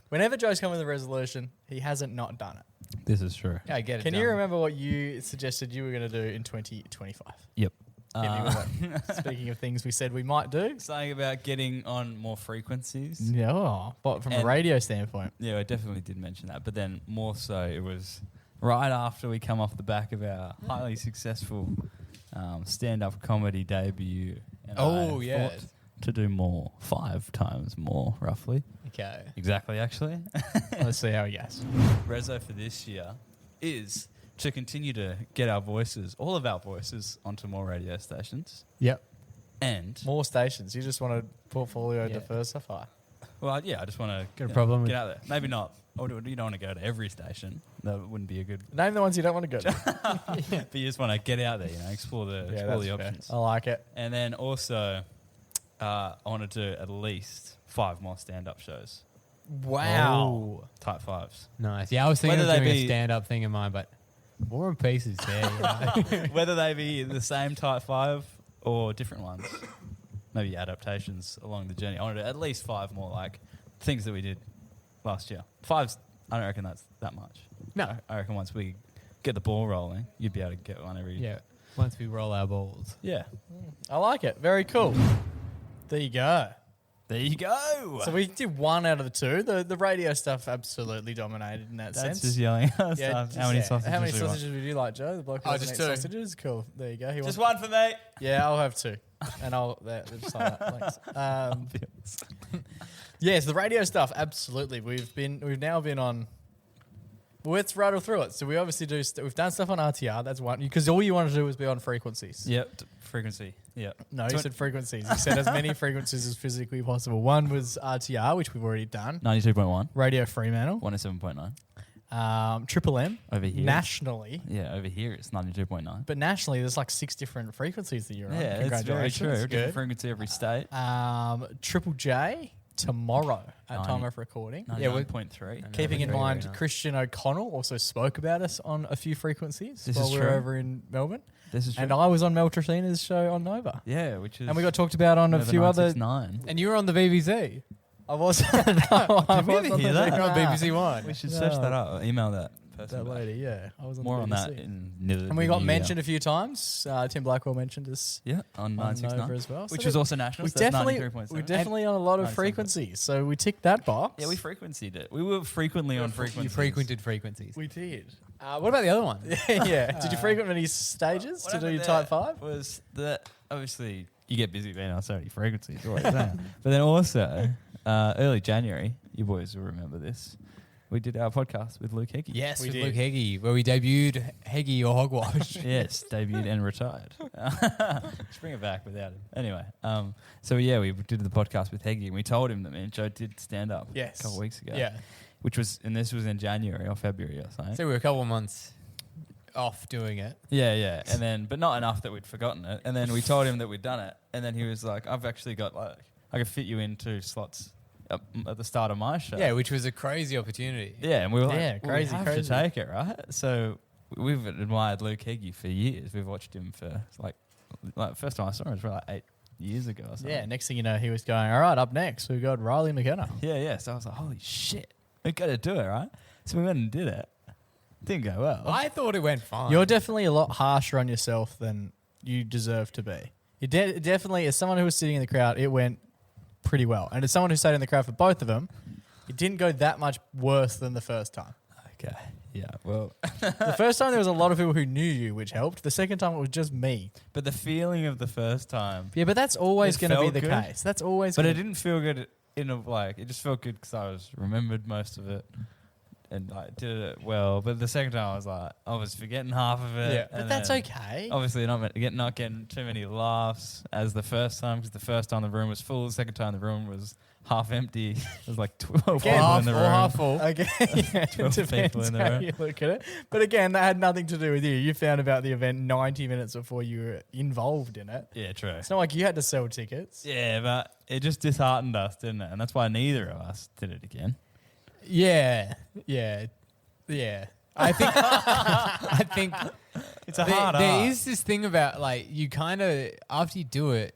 Speaker 1: Whenever Joe's come with a resolution, he hasn't not done it.
Speaker 3: This is true.
Speaker 2: Yeah, I get it.
Speaker 1: Can
Speaker 2: done.
Speaker 1: you remember what you suggested you were going to do in 2025?
Speaker 3: Yep.
Speaker 1: Hit me with it. Speaking of things we said we might do.
Speaker 3: Something about getting on more frequencies.
Speaker 1: Yeah, but from a
Speaker 3: And-
Speaker 1: radio standpoint.
Speaker 3: Yeah, I definitely did mention that. But then more so, it was right after we come off the back of our highly successful stand-up comedy debut. And
Speaker 2: Oh,
Speaker 3: I
Speaker 2: yeah.
Speaker 3: thought to do more, 5 times more, roughly.
Speaker 2: Okay.
Speaker 3: Exactly, actually.
Speaker 1: Let's see how he goes.
Speaker 3: Rezo for this year is to continue to get our voices, all of our voices, onto more radio stations.
Speaker 1: Yep.
Speaker 3: And,
Speaker 1: More stations. You just want a portfolio
Speaker 2: Yeah.
Speaker 1: diversify.
Speaker 3: well, yeah, I just want to
Speaker 2: Got a problem
Speaker 3: get
Speaker 2: with-
Speaker 3: out there. Maybe not. You don't want to go to every station. That wouldn't be a good...
Speaker 1: Name the ones you don't want to go to.
Speaker 3: But you just want to get out there, explore the
Speaker 1: Yeah,
Speaker 3: explore
Speaker 1: that's
Speaker 3: the
Speaker 1: fair.
Speaker 3: options.
Speaker 1: I like it.
Speaker 3: And then also, I want to do at least 5 more stand-up shows.
Speaker 1: Wow.
Speaker 3: Type 5s.
Speaker 2: Nice. Yeah, I was thinking
Speaker 3: Whether
Speaker 2: of
Speaker 3: they
Speaker 2: doing a
Speaker 3: be-
Speaker 2: stand-up thing in mind, but War and Peace is there. You know?
Speaker 3: Whether they be the same type 5 or different ones. Maybe adaptations along the journey. I want to do at least 5 more, like, things that we did last year. 5's, I don't reckon that's that much.
Speaker 2: No.
Speaker 3: I reckon once we get the ball rolling, you'd be able to get one every...
Speaker 2: Yeah. Once we roll our balls.
Speaker 3: Yeah.
Speaker 1: I like it. Very cool. There you go.
Speaker 3: There you go.
Speaker 1: So we did 1 out of the 2. The radio stuff absolutely dominated in that
Speaker 3: That's
Speaker 1: sense.
Speaker 3: just yelling at
Speaker 1: Yeah,
Speaker 3: stuff.
Speaker 1: just-
Speaker 3: How many
Speaker 1: yeah.
Speaker 3: sausages
Speaker 1: How many
Speaker 3: do you want?
Speaker 1: sausages would you like, Joe? The bloke who
Speaker 2: Oh,
Speaker 1: doesn't
Speaker 2: just
Speaker 1: eat
Speaker 2: 2.
Speaker 1: sausages? Cool. There you go. He
Speaker 3: Just
Speaker 1: wants,
Speaker 3: one for me.
Speaker 1: yeah, I'll have 2. And I'll just like that. Thanks. Yes, the radio stuff, absolutely. We've now been on. Well, let's rattle through it. So we obviously do. We've done stuff on RTR. That's one because all you want to do is be on frequencies.
Speaker 3: Yep. Frequency. Yep.
Speaker 1: No, you said frequencies. You said as many frequencies as physically possible. One was RTR, which we've already done.
Speaker 3: 92.1.
Speaker 1: Radio Fremantle,
Speaker 3: 107.9.
Speaker 1: Triple M,
Speaker 3: Over here.
Speaker 1: nationally.
Speaker 3: Yeah, over here it's 92.9.
Speaker 1: But nationally, there's like 6 different frequencies that you're on.
Speaker 3: Yeah, it's very
Speaker 1: Congratulations.
Speaker 3: true. Different
Speaker 1: Good.
Speaker 3: frequency every state.
Speaker 1: Triple J tomorrow at
Speaker 3: 90.
Speaker 1: time of recording.
Speaker 3: 99.3.
Speaker 1: Keeping in
Speaker 2: Very,
Speaker 1: mind,
Speaker 2: very nice.
Speaker 1: Christian O'Connell also spoke about us on a few frequencies
Speaker 3: This
Speaker 1: while
Speaker 3: is
Speaker 1: we were
Speaker 3: true.
Speaker 1: over in Melbourne.
Speaker 3: This is true.
Speaker 1: And I was on Mel Tracina's show on Nova.
Speaker 3: Yeah, which is...
Speaker 1: And we got talked about on a few other...
Speaker 3: 9.
Speaker 2: And you were on the BBC.
Speaker 1: I was. No, I
Speaker 3: Did we
Speaker 1: was
Speaker 3: ever
Speaker 1: on
Speaker 3: hear
Speaker 1: the
Speaker 3: that?
Speaker 2: You're on
Speaker 1: Nah.
Speaker 2: BBC One.
Speaker 3: We should search
Speaker 1: No.
Speaker 3: that up. Email that person.
Speaker 1: That
Speaker 3: back.
Speaker 1: lady, yeah. I was on
Speaker 3: More
Speaker 1: the
Speaker 3: on
Speaker 1: BBC.
Speaker 3: that in near the
Speaker 1: And we got
Speaker 3: new
Speaker 1: mentioned
Speaker 3: year.
Speaker 1: a few times. Tim Blackwell mentioned us
Speaker 3: Yeah, on
Speaker 1: on
Speaker 3: 969.
Speaker 1: Nova as well.
Speaker 3: Which
Speaker 1: So
Speaker 3: is also national.
Speaker 1: we
Speaker 3: So that's
Speaker 1: definitely,
Speaker 3: 93.7.
Speaker 1: we're definitely on a lot of
Speaker 3: 97.
Speaker 1: frequencies. So we ticked that box.
Speaker 3: Yeah, we frequencyed it. We were frequently on frequencies.
Speaker 2: You frequented frequencies.
Speaker 1: We did.
Speaker 2: What about the other one?
Speaker 1: Yeah. Did you frequent any stages
Speaker 3: What
Speaker 1: to do
Speaker 3: happened
Speaker 1: your
Speaker 3: there
Speaker 1: type 5?
Speaker 3: was that obviously you get busy being on so many frequencies. Always saying. But then also, early January, you boys will remember this, we did our podcast with Luke Hickey.
Speaker 2: Yes,
Speaker 1: We
Speaker 2: with
Speaker 1: did.
Speaker 2: Luke Heggie, where we debuted Heggie or Hogwash.
Speaker 3: Yes, debuted and retired. Just bring it back without him. Anyway, so yeah, we did the podcast with Heggie and we told him that me and Joe did stand up
Speaker 1: Yes.
Speaker 3: a couple of weeks ago.
Speaker 2: Yeah.
Speaker 3: Which was, and this was in January or February or something.
Speaker 2: So we were a couple of months off doing it.
Speaker 3: Yeah, yeah. And then, but not enough that we'd forgotten it. And then we told him that we'd done it. And then he was like, I've actually got like, I could fit you in 2 slots at the start of my show.
Speaker 2: Yeah, which was a crazy opportunity.
Speaker 3: Yeah, and we were like,
Speaker 1: Yeah,
Speaker 3: well,
Speaker 1: crazy,
Speaker 3: we have
Speaker 1: crazy.
Speaker 3: to take it, right? So we've admired Luke Heggie for years. We've watched him for like first time I saw him was probably like 8 years ago or something.
Speaker 1: Yeah, next thing you know, he was going, all right, up next, we've got Riley McKenna.
Speaker 3: Yeah, yeah. So I was like, holy shit, we got to do it, right? So we went and did it. Didn't go well.
Speaker 2: I thought it went fine.
Speaker 1: You're definitely a lot harsher on yourself than you deserve to be. You definitely, as someone who was sitting in the crowd, it went pretty well. And as someone who stayed in the crowd for both of them, it didn't go that much worse than the first time.
Speaker 3: Okay. Yeah. Well,
Speaker 1: The first time there was a lot of people who knew you, which helped. The second time it was just me.
Speaker 3: but the feeling of the first time,
Speaker 1: Yeah, but that's always
Speaker 3: It
Speaker 1: going to be
Speaker 3: felt
Speaker 1: the
Speaker 3: good.
Speaker 1: case. That's always.
Speaker 3: but
Speaker 1: gonna
Speaker 3: it didn't feel good in a like. It just felt good because I was remembered most of it. And I did it well, but the second time I was forgetting half of it.
Speaker 2: Yeah.
Speaker 1: But
Speaker 3: and
Speaker 1: that's
Speaker 3: then
Speaker 1: okay.
Speaker 3: Obviously, not getting too many laughs as the first time because the first time the room was full, the second time the room was half empty. There was like 12 people in the room.
Speaker 2: half full.
Speaker 1: Okay, yeah,
Speaker 3: 12
Speaker 1: it depends
Speaker 3: people in the
Speaker 1: how
Speaker 3: room.
Speaker 1: you look at it. But again, that had nothing to do with you. You found about the event 90 minutes before you were involved in it.
Speaker 3: Yeah, true.
Speaker 1: It's not like you had to sell tickets.
Speaker 3: Yeah, but it just disheartened us, didn't it? And that's why neither of us did it again.
Speaker 2: Yeah. I think
Speaker 3: It's a
Speaker 2: there
Speaker 3: hard
Speaker 2: there
Speaker 3: art.
Speaker 2: is this thing about like you kind of after you do it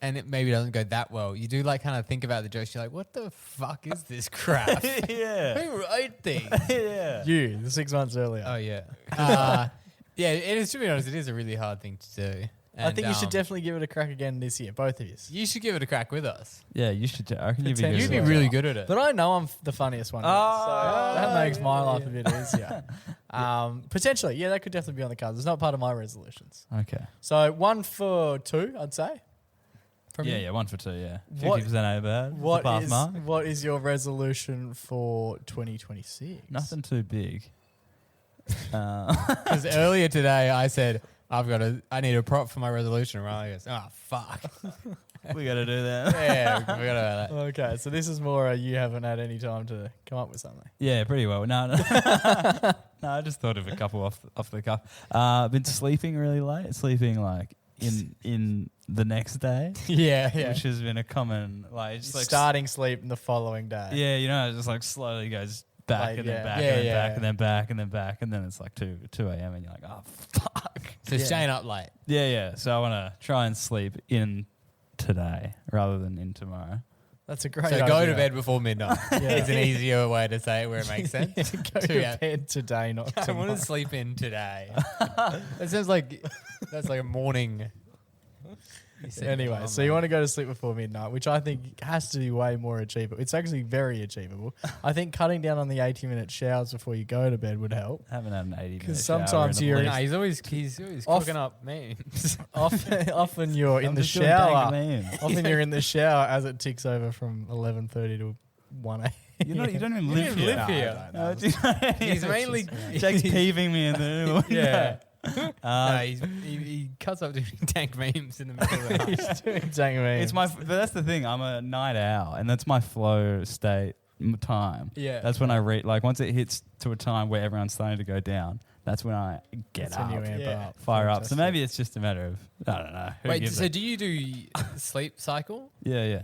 Speaker 2: and it maybe doesn't go that well, you do like kind of think about the jokes. You're like, what the fuck is this crap?
Speaker 3: Yeah.
Speaker 2: Who wrote these?
Speaker 3: Yeah.
Speaker 1: You, the 6 months earlier.
Speaker 2: Oh yeah, yeah. It is, to be honest, it is a really hard thing to do.
Speaker 1: I think you should
Speaker 2: And,
Speaker 1: definitely give it a crack again this year, both of you.
Speaker 2: You should give it a crack with us.
Speaker 3: Yeah, you should. I reckon you'd be good.
Speaker 1: Potentially.
Speaker 2: You'd be
Speaker 3: at it.
Speaker 2: really good at it.
Speaker 1: But I know I'm the funniest one.
Speaker 3: Oh,
Speaker 1: so that makes my life a bit easier. Potentially, yeah, that could definitely be on the cards. It's not part of my resolutions.
Speaker 3: Okay.
Speaker 1: So 1 for 2, I'd say. From
Speaker 3: Yeah,
Speaker 1: you.
Speaker 3: yeah, 1 for 2. Yeah,
Speaker 1: What-
Speaker 3: 50% Neighbourhood.
Speaker 1: What
Speaker 3: Pass
Speaker 1: is
Speaker 3: mark.
Speaker 1: what is your resolution for 2026?
Speaker 3: Nothing too big.
Speaker 2: Because earlier today I said I need a prop for my resolution. And Riley goes, oh fuck.
Speaker 3: We got to do that.
Speaker 2: Yeah, we forgot about that.
Speaker 1: Okay, so this is more you haven't had any time to come up with something.
Speaker 3: Yeah, pretty well. No, no. No, I just thought of a couple off the cuff. Been sleeping really late. Sleeping like in the next day,
Speaker 2: Yeah, yeah.
Speaker 3: which has been a common like just like
Speaker 1: Starting sleep the following day.
Speaker 3: Yeah, you know, it just like slowly goes back
Speaker 1: Like,
Speaker 3: and
Speaker 1: yeah.
Speaker 3: then back
Speaker 2: Yeah,
Speaker 3: and then
Speaker 2: yeah,
Speaker 3: back
Speaker 2: yeah.
Speaker 3: and then back and then back and then it's like 2 a.m. and you're like, oh fuck.
Speaker 2: So
Speaker 1: Yeah.
Speaker 2: staying up late.
Speaker 3: Yeah. So I want to try and sleep in today rather than in tomorrow.
Speaker 1: That's a great
Speaker 2: So
Speaker 1: idea.
Speaker 2: go to bed before midnight.
Speaker 1: Yeah.
Speaker 2: It's an easier way to say it where it makes sense.
Speaker 1: Go
Speaker 2: Two
Speaker 1: to
Speaker 2: hours.
Speaker 1: bed today, not
Speaker 2: I want
Speaker 1: tomorrow.
Speaker 2: to sleep in today. That sounds like that's like a morning.
Speaker 1: Anyway, so you want to go to sleep before midnight, which I think has to be way more achievable. It's actually very achievable. I think cutting down on the 80-minute showers before you go to bed would help.
Speaker 3: Haven't had an 80
Speaker 1: 'Cause
Speaker 3: minute
Speaker 1: sometimes
Speaker 3: shower in
Speaker 1: you're-
Speaker 3: a
Speaker 2: No,
Speaker 3: blink.
Speaker 2: he's always
Speaker 1: Off-
Speaker 2: cooking up memes.
Speaker 1: Often you're in
Speaker 3: I'm
Speaker 1: the
Speaker 3: just doing dank
Speaker 1: shower.
Speaker 3: memes.
Speaker 1: Often you're in the shower as it ticks over from 11:30 to 1 a.m.
Speaker 3: You don't even
Speaker 2: You
Speaker 3: live
Speaker 2: don't
Speaker 3: here.
Speaker 2: live
Speaker 1: No,
Speaker 2: here.
Speaker 1: I don't know.
Speaker 3: He's
Speaker 2: He's mainly
Speaker 3: Jake's peeving me in the
Speaker 2: yeah.
Speaker 3: window.
Speaker 2: No, he cuts up doing dank memes in the middle of the night.
Speaker 1: He's doing dang memes.
Speaker 3: It's my. But that's the thing. I'm a night owl, and that's my flow state time.
Speaker 2: Yeah.
Speaker 3: That's when I read. Like once it hits to a time where everyone's starting to go down, that's when I get
Speaker 1: That's
Speaker 3: up,
Speaker 1: when you amp
Speaker 2: Yeah.
Speaker 1: up.
Speaker 3: fire up. So
Speaker 1: Fantastic.
Speaker 3: maybe it's just a matter of I don't know. Who
Speaker 2: Wait,
Speaker 3: gives
Speaker 2: so
Speaker 3: a-
Speaker 2: do you do sleep cycle?
Speaker 3: yeah.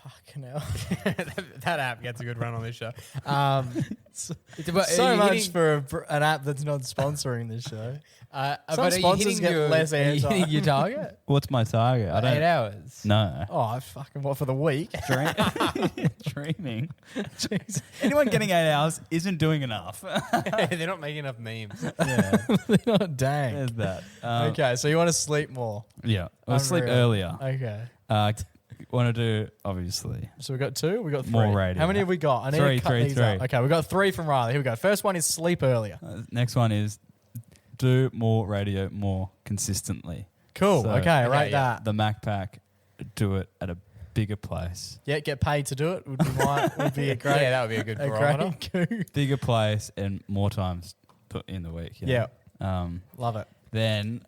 Speaker 1: Fucking hell.
Speaker 2: that app gets a good run on this show.
Speaker 1: So
Speaker 2: But
Speaker 1: so
Speaker 2: are you
Speaker 1: much
Speaker 2: hitting-
Speaker 1: for an app that's not sponsoring this show.
Speaker 2: Some
Speaker 1: Some
Speaker 2: but are you
Speaker 1: sponsors
Speaker 2: hitting
Speaker 1: get
Speaker 2: your,
Speaker 1: less
Speaker 2: are you
Speaker 1: airtime.
Speaker 2: hitting your target?
Speaker 3: What's my target? I
Speaker 2: 8
Speaker 3: don't
Speaker 2: hours.
Speaker 3: know.
Speaker 1: Oh, fucking what for the week?
Speaker 3: Dreaming.
Speaker 1: Jeez.
Speaker 3: Anyone getting 8 hours isn't doing enough.
Speaker 2: They're not making enough memes.
Speaker 3: Yeah,
Speaker 1: Oh, dang.
Speaker 3: there's that.
Speaker 1: Okay, so you want to sleep more.
Speaker 3: Yeah, I'll sleep
Speaker 1: Unreal.
Speaker 3: earlier.
Speaker 1: Okay.
Speaker 3: Want to do obviously.
Speaker 1: So we got 2, we got 3.
Speaker 3: More radio.
Speaker 1: How many have we got? I need
Speaker 3: Three,
Speaker 1: to cut
Speaker 3: three,
Speaker 1: these
Speaker 3: three.
Speaker 1: up. Okay, we got 3 from Riley. Here we go. First one is sleep earlier.
Speaker 3: Next one is do more radio more consistently.
Speaker 1: Cool.
Speaker 3: So-
Speaker 1: okay,
Speaker 2: Okay,
Speaker 1: rate
Speaker 2: yeah.
Speaker 1: that.
Speaker 3: The Mac Pack, do it at a bigger place.
Speaker 1: Yeah, get paid to do it would be a great
Speaker 2: Yeah, that would be a good barometer.
Speaker 1: great coup.
Speaker 3: Bigger place and more times put in the week.
Speaker 1: Yeah.
Speaker 3: Um,
Speaker 1: Love it.
Speaker 3: then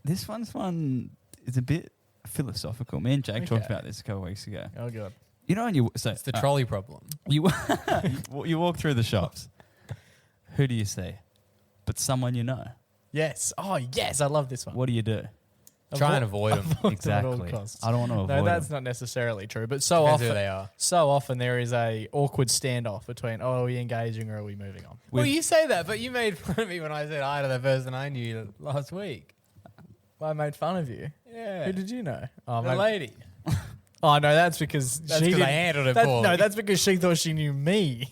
Speaker 3: this one is a bit philosophical. Me and Jake talked
Speaker 1: Okay.
Speaker 3: about this a couple of weeks ago.
Speaker 1: Oh god.
Speaker 3: You know when you so
Speaker 2: It's the trolley problem.
Speaker 3: you you walk through the shops. Who do you see? But someone you know.
Speaker 1: Yes. Oh yes, I love this one.
Speaker 3: What do you do?
Speaker 2: Try and avoid them.
Speaker 1: At all
Speaker 3: Exactly.
Speaker 1: costs.
Speaker 3: I don't want to avoid
Speaker 1: No, that's
Speaker 3: them.
Speaker 1: not necessarily true. But so
Speaker 2: Depends who
Speaker 1: often,
Speaker 2: they are.
Speaker 1: so often there is a awkward standoff between, oh, are we engaging or are we moving on?
Speaker 2: Well, you say that, but you made fun of me when I said hi to the person I knew last week.
Speaker 1: Well, I made fun of you.
Speaker 2: Yeah.
Speaker 1: Who did you know? Oh,
Speaker 2: The
Speaker 1: maybe-
Speaker 2: lady.
Speaker 1: oh no, that's because
Speaker 2: That's
Speaker 1: she
Speaker 2: 'cause I
Speaker 1: didn't-
Speaker 2: handled it
Speaker 1: that-
Speaker 2: poorly.
Speaker 1: No, that's because she thought she knew me.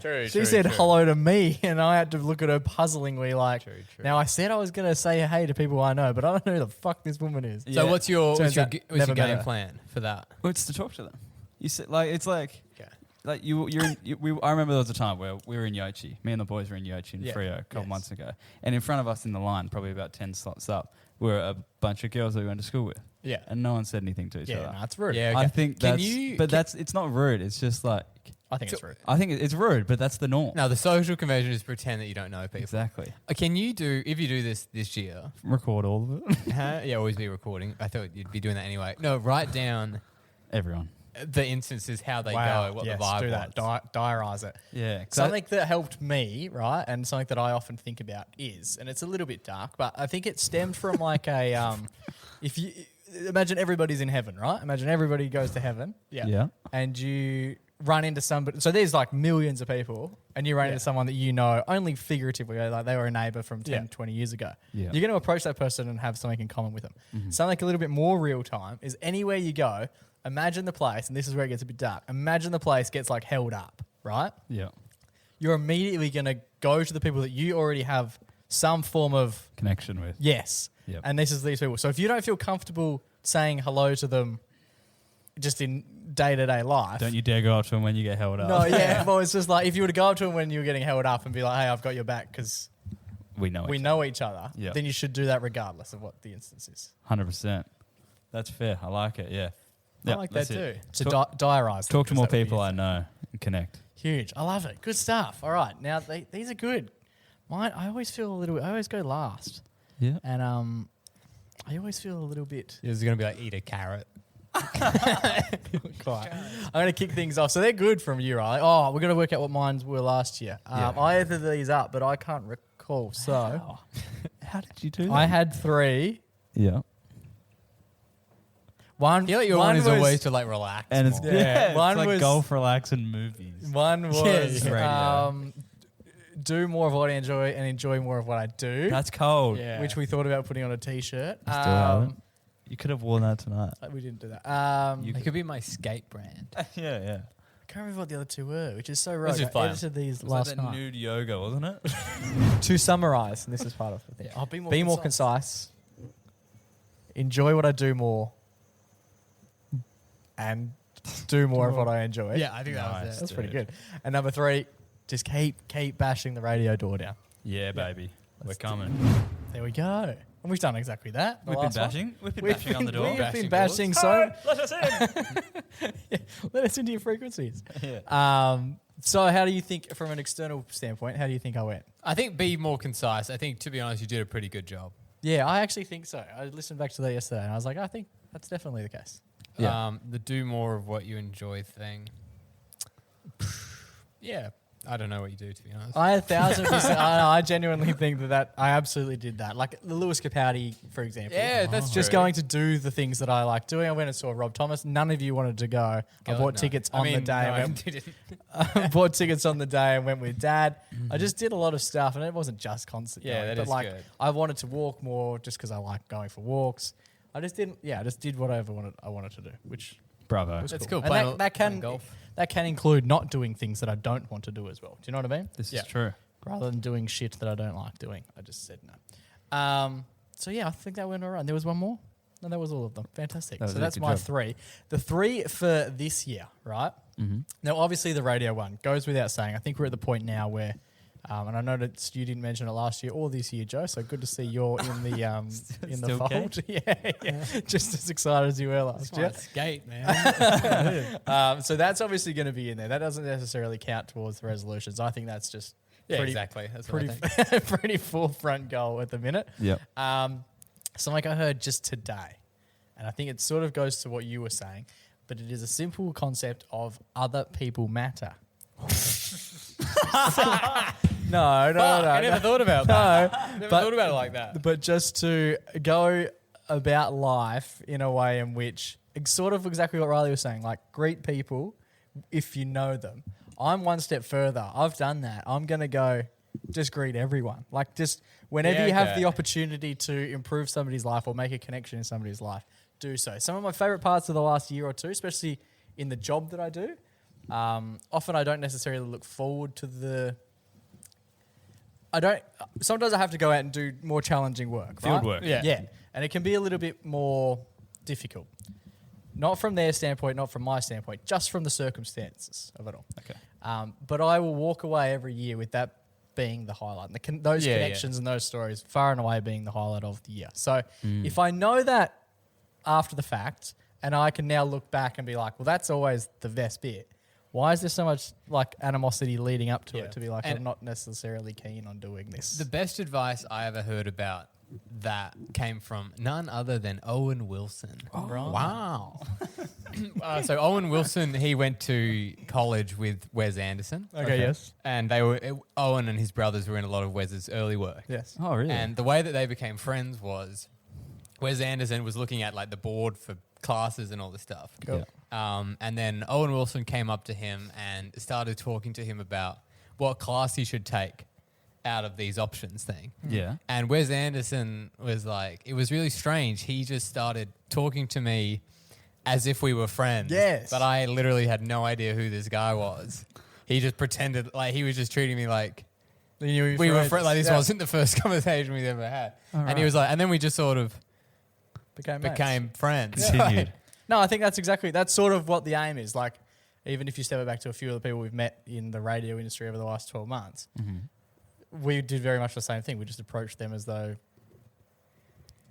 Speaker 2: True,
Speaker 1: She said hello to me, and I had to look at her puzzlingly like.
Speaker 2: True.
Speaker 1: Now I said I was going to say hey to people I know, but I don't know who the fuck this woman is.
Speaker 2: So
Speaker 3: Yeah.
Speaker 2: what's your
Speaker 1: Turns out
Speaker 2: what's
Speaker 1: never
Speaker 2: your game
Speaker 1: met her.
Speaker 2: plan for that?
Speaker 3: Well, it's to talk to them. You said like it's like
Speaker 2: Okay.
Speaker 3: like you're in, I remember there was a time where we were in Yochi. Me and the boys were in Yochi in
Speaker 1: Yeah.
Speaker 3: Freo a couple
Speaker 1: Yes.
Speaker 3: months ago, and in front of us in the line, probably about 10 slots up, were a bunch of girls that we went to school with,
Speaker 1: Yeah.
Speaker 3: and no one said anything to each
Speaker 1: Yeah,
Speaker 3: other.
Speaker 1: no, it's rude.
Speaker 2: Yeah, okay.
Speaker 3: I think
Speaker 2: Can
Speaker 3: that's,
Speaker 2: you-
Speaker 3: but
Speaker 2: can-
Speaker 3: that's it's not rude. It's just like
Speaker 1: I think it's rude.
Speaker 3: I think it's rude, but that's the norm.
Speaker 2: No, the social convention is pretend that you don't know people.
Speaker 3: Exactly.
Speaker 2: Can you do, if you do this year,
Speaker 3: Record all of it.
Speaker 2: yeah, always be recording. I thought you'd be doing that anyway. No, write down
Speaker 3: Everyone.
Speaker 2: the instances, how they
Speaker 1: Wow.
Speaker 2: go, what
Speaker 1: yes,
Speaker 2: the vibe
Speaker 1: do
Speaker 2: was.
Speaker 1: that. Diarize it.
Speaker 3: Yeah.
Speaker 1: Something that helped me, right, and something that I often think about is, and it's a little bit dark, but I think it stemmed from like a, if you imagine everybody's in heaven, right? Imagine everybody goes to heaven,
Speaker 3: Yeah.
Speaker 1: and you run into somebody. So there's like millions of people, and you run
Speaker 2: Yeah.
Speaker 1: into someone that you know only figuratively, like they were a neighbour from 10,
Speaker 2: Yeah.
Speaker 1: 20 years ago.
Speaker 3: Yeah.
Speaker 1: You're going to approach that person and have something in common with them.
Speaker 3: Mm-hmm.
Speaker 1: Something a little bit more real time is anywhere you go, imagine the place, and this is where it gets a bit dark. Imagine the place gets like held up, right?
Speaker 3: Yeah.
Speaker 1: You're immediately going to go to the people that you already have some form of
Speaker 3: Connection with.
Speaker 1: yes.
Speaker 3: Yep.
Speaker 1: And this is these people. So if you don't feel comfortable saying hello to them just in day-to-day life.
Speaker 3: Don't you dare go up to them when you get held up.
Speaker 1: No, yeah. Well, it's just like if you were to go up to them when you were getting held up and be like, hey, I've got your back because
Speaker 3: We know
Speaker 1: we
Speaker 3: each
Speaker 1: know each other,
Speaker 3: Yeah.
Speaker 1: then you should do that regardless of what the instance is.
Speaker 3: 100%. That's fair. I like it. Yeah.
Speaker 1: I
Speaker 3: Yep,
Speaker 1: like that
Speaker 3: that's
Speaker 1: too.
Speaker 3: it.
Speaker 1: To
Speaker 3: Talk,
Speaker 1: diarise.
Speaker 3: talk to
Speaker 1: them,
Speaker 3: more
Speaker 1: 'cause that would be
Speaker 3: people
Speaker 1: it.
Speaker 3: I know and connect.
Speaker 1: Huge. I love it. Good stuff. All right. Now these are good. Mine, I always feel a little. I always go last,
Speaker 3: Yeah.
Speaker 1: and I always feel a little bit.
Speaker 2: It was going to be like, eat a carrot.
Speaker 1: Quiet. I'm going to kick things off. So they're good from you, Riley. Oh, we're going to work out what mine were last year.
Speaker 3: Yeah.
Speaker 1: I added these up, but I can't recall. So
Speaker 3: How did you do that?
Speaker 1: I had 3.
Speaker 3: Yeah.
Speaker 1: One.
Speaker 2: I feel like your one is a way to like relax.
Speaker 3: And it's,
Speaker 2: more.
Speaker 1: Yeah,
Speaker 3: it's
Speaker 1: one
Speaker 3: like
Speaker 1: was-
Speaker 3: golf, relax, and movies.
Speaker 1: One was
Speaker 3: Radio.
Speaker 1: do more of what I enjoy and enjoy more of what I do.
Speaker 3: That's cold.
Speaker 2: Yeah.
Speaker 1: Which we thought about putting on a T-shirt.
Speaker 3: Still haven't. You could have worn that tonight.
Speaker 1: We didn't do that.
Speaker 2: It could be my skate brand.
Speaker 3: Yeah, yeah.
Speaker 1: I can't remember what the other 2 were, which is so rogue.
Speaker 2: This is
Speaker 1: I
Speaker 2: fine.
Speaker 1: edited these
Speaker 3: It was
Speaker 1: last
Speaker 3: like that
Speaker 1: night.
Speaker 3: nude yoga, wasn't it?
Speaker 1: To summarise, and this is part of the thing.
Speaker 2: Yeah.
Speaker 1: Be more concise. Enjoy what I do more. And do more of what I enjoy.
Speaker 2: Yeah, I think that
Speaker 3: Nice.
Speaker 2: was it.
Speaker 1: That's pretty
Speaker 3: dude.
Speaker 1: good. And number 3, just keep bashing the radio door down.
Speaker 3: Yeah, baby. We're
Speaker 1: Let's
Speaker 3: coming.
Speaker 1: There we go. And we've done exactly that. the
Speaker 3: We've been
Speaker 1: last one.
Speaker 3: bashing. We've been
Speaker 1: We've
Speaker 3: bashing on the door.
Speaker 1: We've been
Speaker 2: Bashing
Speaker 1: bashing
Speaker 2: doors.
Speaker 1: so.
Speaker 3: Let us in.
Speaker 1: Let us into your frequencies.
Speaker 3: Yeah.
Speaker 1: So how do you think, from an external standpoint, how do you think I went?
Speaker 2: I think be more concise. I think, to be honest, you did a pretty good job.
Speaker 1: Yeah, I actually think so. I listened back to that yesterday and I was like, I think that's definitely the case.
Speaker 3: Yeah.
Speaker 2: The do more of what you enjoy thing. Yeah. I don't know what you do, to be honest.
Speaker 1: I 1,000%. I genuinely think that I absolutely did that. Like the Lewis Capaldi, for example.
Speaker 2: Yeah, that's
Speaker 1: Just
Speaker 2: true.
Speaker 1: going to do the things that I like doing. I went and saw Rob Thomas. None of you wanted to go. I
Speaker 2: God,
Speaker 1: bought
Speaker 2: no.
Speaker 1: tickets
Speaker 2: I
Speaker 1: on
Speaker 2: mean,
Speaker 1: the day.
Speaker 2: no, I
Speaker 1: and
Speaker 2: didn't.
Speaker 1: went, bought tickets on the day and went with Dad. I just did a lot of stuff, and it wasn't just concert.
Speaker 2: Yeah,
Speaker 1: going,
Speaker 2: that
Speaker 1: but
Speaker 2: is
Speaker 1: like
Speaker 2: good.
Speaker 1: I wanted to walk more just because I like going for walks. I just didn't. Yeah, I just did whatever I wanted to do, which
Speaker 3: Bravo.
Speaker 1: was
Speaker 2: That's
Speaker 1: cool.
Speaker 2: cool.
Speaker 1: And that
Speaker 2: Playing
Speaker 1: can
Speaker 2: golf.
Speaker 1: that can include not doing things that I don't want to do as well. Do you know what I mean?
Speaker 3: This
Speaker 2: Yeah.
Speaker 3: is true.
Speaker 1: Rather than doing shit that I don't like doing. I just said no. So yeah, I think that went all right. There was one more? No, that was all of them. Fantastic.
Speaker 3: That was
Speaker 1: So
Speaker 3: it.
Speaker 1: that's
Speaker 3: Good
Speaker 1: my
Speaker 3: job.
Speaker 1: 3. The 3 for this year, right?
Speaker 3: Mm-hmm.
Speaker 1: Now, obviously, the radio one goes without saying. I think we're at the point now where, and I noticed you didn't mention it last year or this year, Joe. So good to see you're in the in the
Speaker 3: Still
Speaker 1: fold. yeah, just as excited as you were last year.
Speaker 2: Skate, man.
Speaker 1: So that's obviously going to be in there. That doesn't necessarily count towards the resolutions. I think that's just
Speaker 2: Yeah,
Speaker 1: pretty,
Speaker 2: exactly. That's what I think.
Speaker 1: pretty pretty forefront goal at the minute.
Speaker 3: Yep.
Speaker 1: Something I heard just today, and I think it sort of goes to what you were saying, but it is a simple concept of other people matter. No.
Speaker 2: I never thought about that.
Speaker 1: No,
Speaker 2: Never
Speaker 1: but-
Speaker 2: thought about it like that.
Speaker 1: but just to go about life in a way in which it's sort of exactly what Riley was saying, like greet people if you know them. I'm one step further. I've done that. I'm going to go just greet everyone. Like just whenever
Speaker 2: Yeah,
Speaker 1: you have
Speaker 2: okay.
Speaker 1: the opportunity to improve somebody's life or make a connection in somebody's life, do so. Some of my favorite parts of the last year or two, especially in the job that I do, often I don't necessarily look forward to sometimes I have to go out and do more challenging work.
Speaker 3: Field
Speaker 1: right?
Speaker 3: work.
Speaker 2: Yeah.
Speaker 1: And it can be a little bit more difficult. Not from their standpoint, not from my standpoint, just from the circumstances of it all.
Speaker 3: Okay.
Speaker 1: But I will walk away every year with that being the highlight. And those
Speaker 2: Yeah,
Speaker 1: connections and those stories far and away being the highlight of the year. So if I know that after the fact and I can now look back and be like, well, that's always the best bit. Why is there so much like animosity leading up to
Speaker 2: Yeah.
Speaker 1: it to be like,
Speaker 2: And
Speaker 1: I'm not necessarily keen on doing this?
Speaker 2: The best advice I ever heard about that came from none other than Owen Wilson.
Speaker 1: right.
Speaker 2: Wow. So Owen Wilson, he went to college with Wes Anderson.
Speaker 1: Okay, yes.
Speaker 2: And Owen and his brothers were in a lot of Wes's early work.
Speaker 1: Yes.
Speaker 3: Oh, really?
Speaker 2: And the way that they became friends was Wes Anderson was looking at like the board for classes and all this stuff.
Speaker 1: Cool.
Speaker 2: And then Owen Wilson came up to him and started talking to him about what class he should take out of these options thing.
Speaker 3: Yeah.
Speaker 2: And Wes Anderson was like, it was really strange. He just started talking to me as if we were friends.
Speaker 1: Yes.
Speaker 2: But I literally had no idea who this guy was. He just pretended like he was just treating me like we were friends. Like this wasn't the first conversation we'd ever had. And he was like, and then we just sort of became friends.
Speaker 3: Continued.
Speaker 1: No, I think that's sort of what the aim is. Like, even if you step it back to a few of the people we've met in the radio industry over the last 12 months, we did very much the same thing. We just approached them as though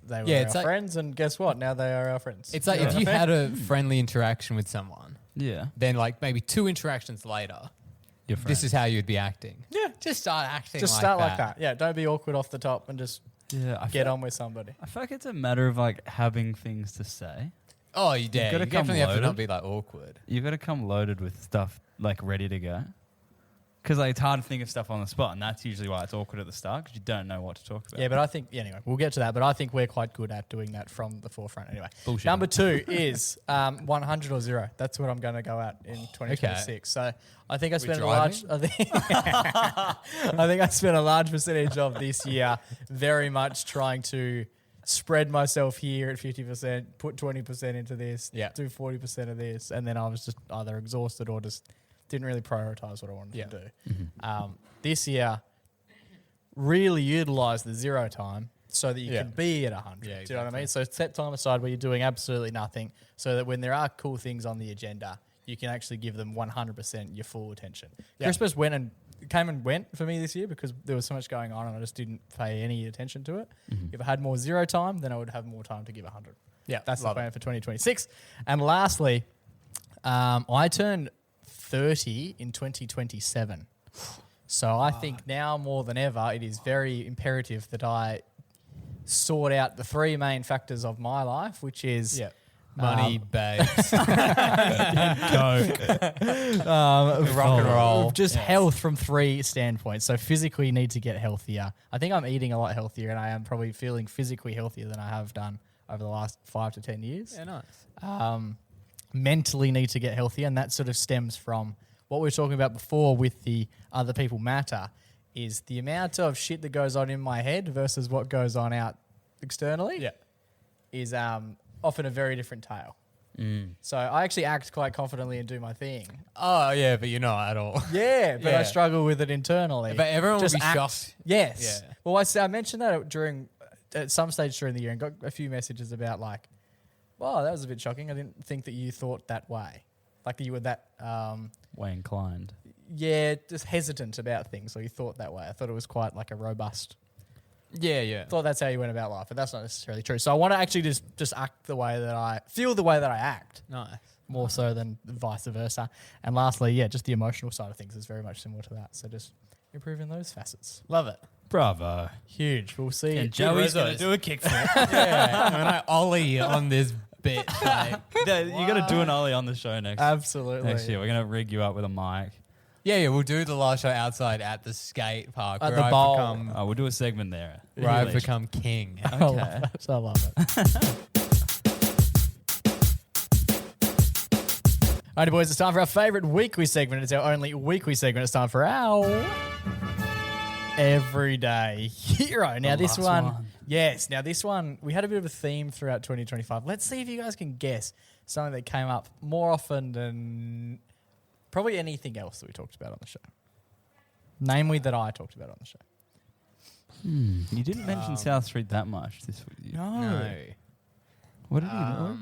Speaker 1: they were our friends, and guess what? Now they are our friends.
Speaker 2: It's like if you had a friendly interaction with someone,
Speaker 3: Yeah.
Speaker 2: then like maybe 2 interactions later,
Speaker 3: Your friend.
Speaker 2: this is how you'd be acting.
Speaker 1: Yeah.
Speaker 2: Just start acting
Speaker 1: Just
Speaker 2: like
Speaker 1: start
Speaker 2: that.
Speaker 1: like that. Yeah, don't be awkward off the top and just
Speaker 3: Yeah.
Speaker 1: get on with somebody.
Speaker 3: I feel like it's a matter of like having things to say.
Speaker 2: Oh, you dare.
Speaker 3: gotta
Speaker 2: You
Speaker 3: come
Speaker 2: definitely have to
Speaker 3: loaded.
Speaker 2: not be like awkward.
Speaker 3: You've got to come loaded with stuff like ready to go. Because like, it's hard to think of stuff on the spot, and that's usually why it's awkward at the start because you don't know what to talk about.
Speaker 1: Yeah, but I think, anyway, we'll get to that, but I think we're quite good at doing that from the forefront anyway.
Speaker 3: Bullshit.
Speaker 1: Number 2 is 100 or 0. That's what I'm going to go at in 2026. So I think I spent a large, I think I spent a large percentage of this year very much trying to spread myself here at 50%, put 20% into this, do 40% of this, and then I was just either exhausted or just didn't really prioritize what I wanted to do. This year, really utilize the 0 time so that you can be at 100.
Speaker 2: Yeah,
Speaker 1: Do you know what I mean? So set time aside where you're doing absolutely nothing so that when there are cool things on the agenda, you can actually give them 100% your full attention. Christmas came and went for me this year because there was so much going on and I just didn't pay any attention to it. If I had more 0 time, then I would have more time to give 100. Yeah, that's the plan for 2026. And lastly, I turned 30 in 2027. So I think now more than ever, it is very imperative that I sort out the 3 main factors of my life, which is
Speaker 2: money, babes,
Speaker 3: Coke.
Speaker 2: rock and roll.
Speaker 1: Just health from 3 standpoints. So physically need to get healthier. I think I'm eating a lot healthier and I am probably feeling physically healthier than I have done over the last 5 to 10 years.
Speaker 2: Yeah, nice.
Speaker 1: Mentally need to get healthier, and that sort of stems from what we were talking about before with the other people matter, is the amount of shit that goes on in my head versus what goes on out externally is often a very different tale. So I actually act quite confidently and do my thing.
Speaker 2: Oh, yeah, but you're not at all.
Speaker 1: Yeah, but I
Speaker 2: Yeah.
Speaker 1: struggle with it internally.
Speaker 2: But everyone
Speaker 1: Just
Speaker 2: will be
Speaker 1: act-
Speaker 2: shocked.
Speaker 1: Yes.
Speaker 2: Yeah.
Speaker 1: Well, I mentioned that at some stage during the year and got a few messages about like, wow, that was a bit shocking. I didn't think that you thought that way. Like that you were that,
Speaker 3: Way inclined.
Speaker 1: just hesitant about things, or you thought that way. I thought it was quite like a robust.
Speaker 2: Yeah.
Speaker 1: Thought that's how you went about life, but that's not necessarily true. So I want to actually just act the way that I feel, the way that I act,
Speaker 2: Nice.
Speaker 1: more so than vice versa. And lastly, just the emotional side of things is very much similar to that. So just improving those facets.
Speaker 2: Love it.
Speaker 3: Bravo.
Speaker 1: Huge. We'll see.
Speaker 3: And Joey's going to
Speaker 2: Rezos.
Speaker 3: do a kickflip.
Speaker 2: Yeah. When I ollie on this bit, like,
Speaker 3: You got to do an ollie on the show next
Speaker 1: Absolutely.
Speaker 3: year. We're going to rig you up with a mic.
Speaker 2: yeah, we'll do the last show outside at the skate park
Speaker 1: At
Speaker 2: where
Speaker 1: the
Speaker 2: I've
Speaker 1: bowl.
Speaker 2: become
Speaker 3: We'll do a segment there.
Speaker 2: where I've
Speaker 3: Release.
Speaker 2: become king.
Speaker 1: I love it. I love it. Alrighty, boys, it's time for our favourite weekly segment. It's our only weekly segment. It's time for our Everyday Hero. Now, this
Speaker 3: last
Speaker 1: one,
Speaker 3: one.
Speaker 1: yes. Now, this one, we had a bit of a theme throughout 2025. Let's see if you guys can guess something that came up more often than probably anything else that we talked about on the show. Namely, that I talked about on the show.
Speaker 3: You didn't mention South Street that much this week.
Speaker 2: No.
Speaker 3: What did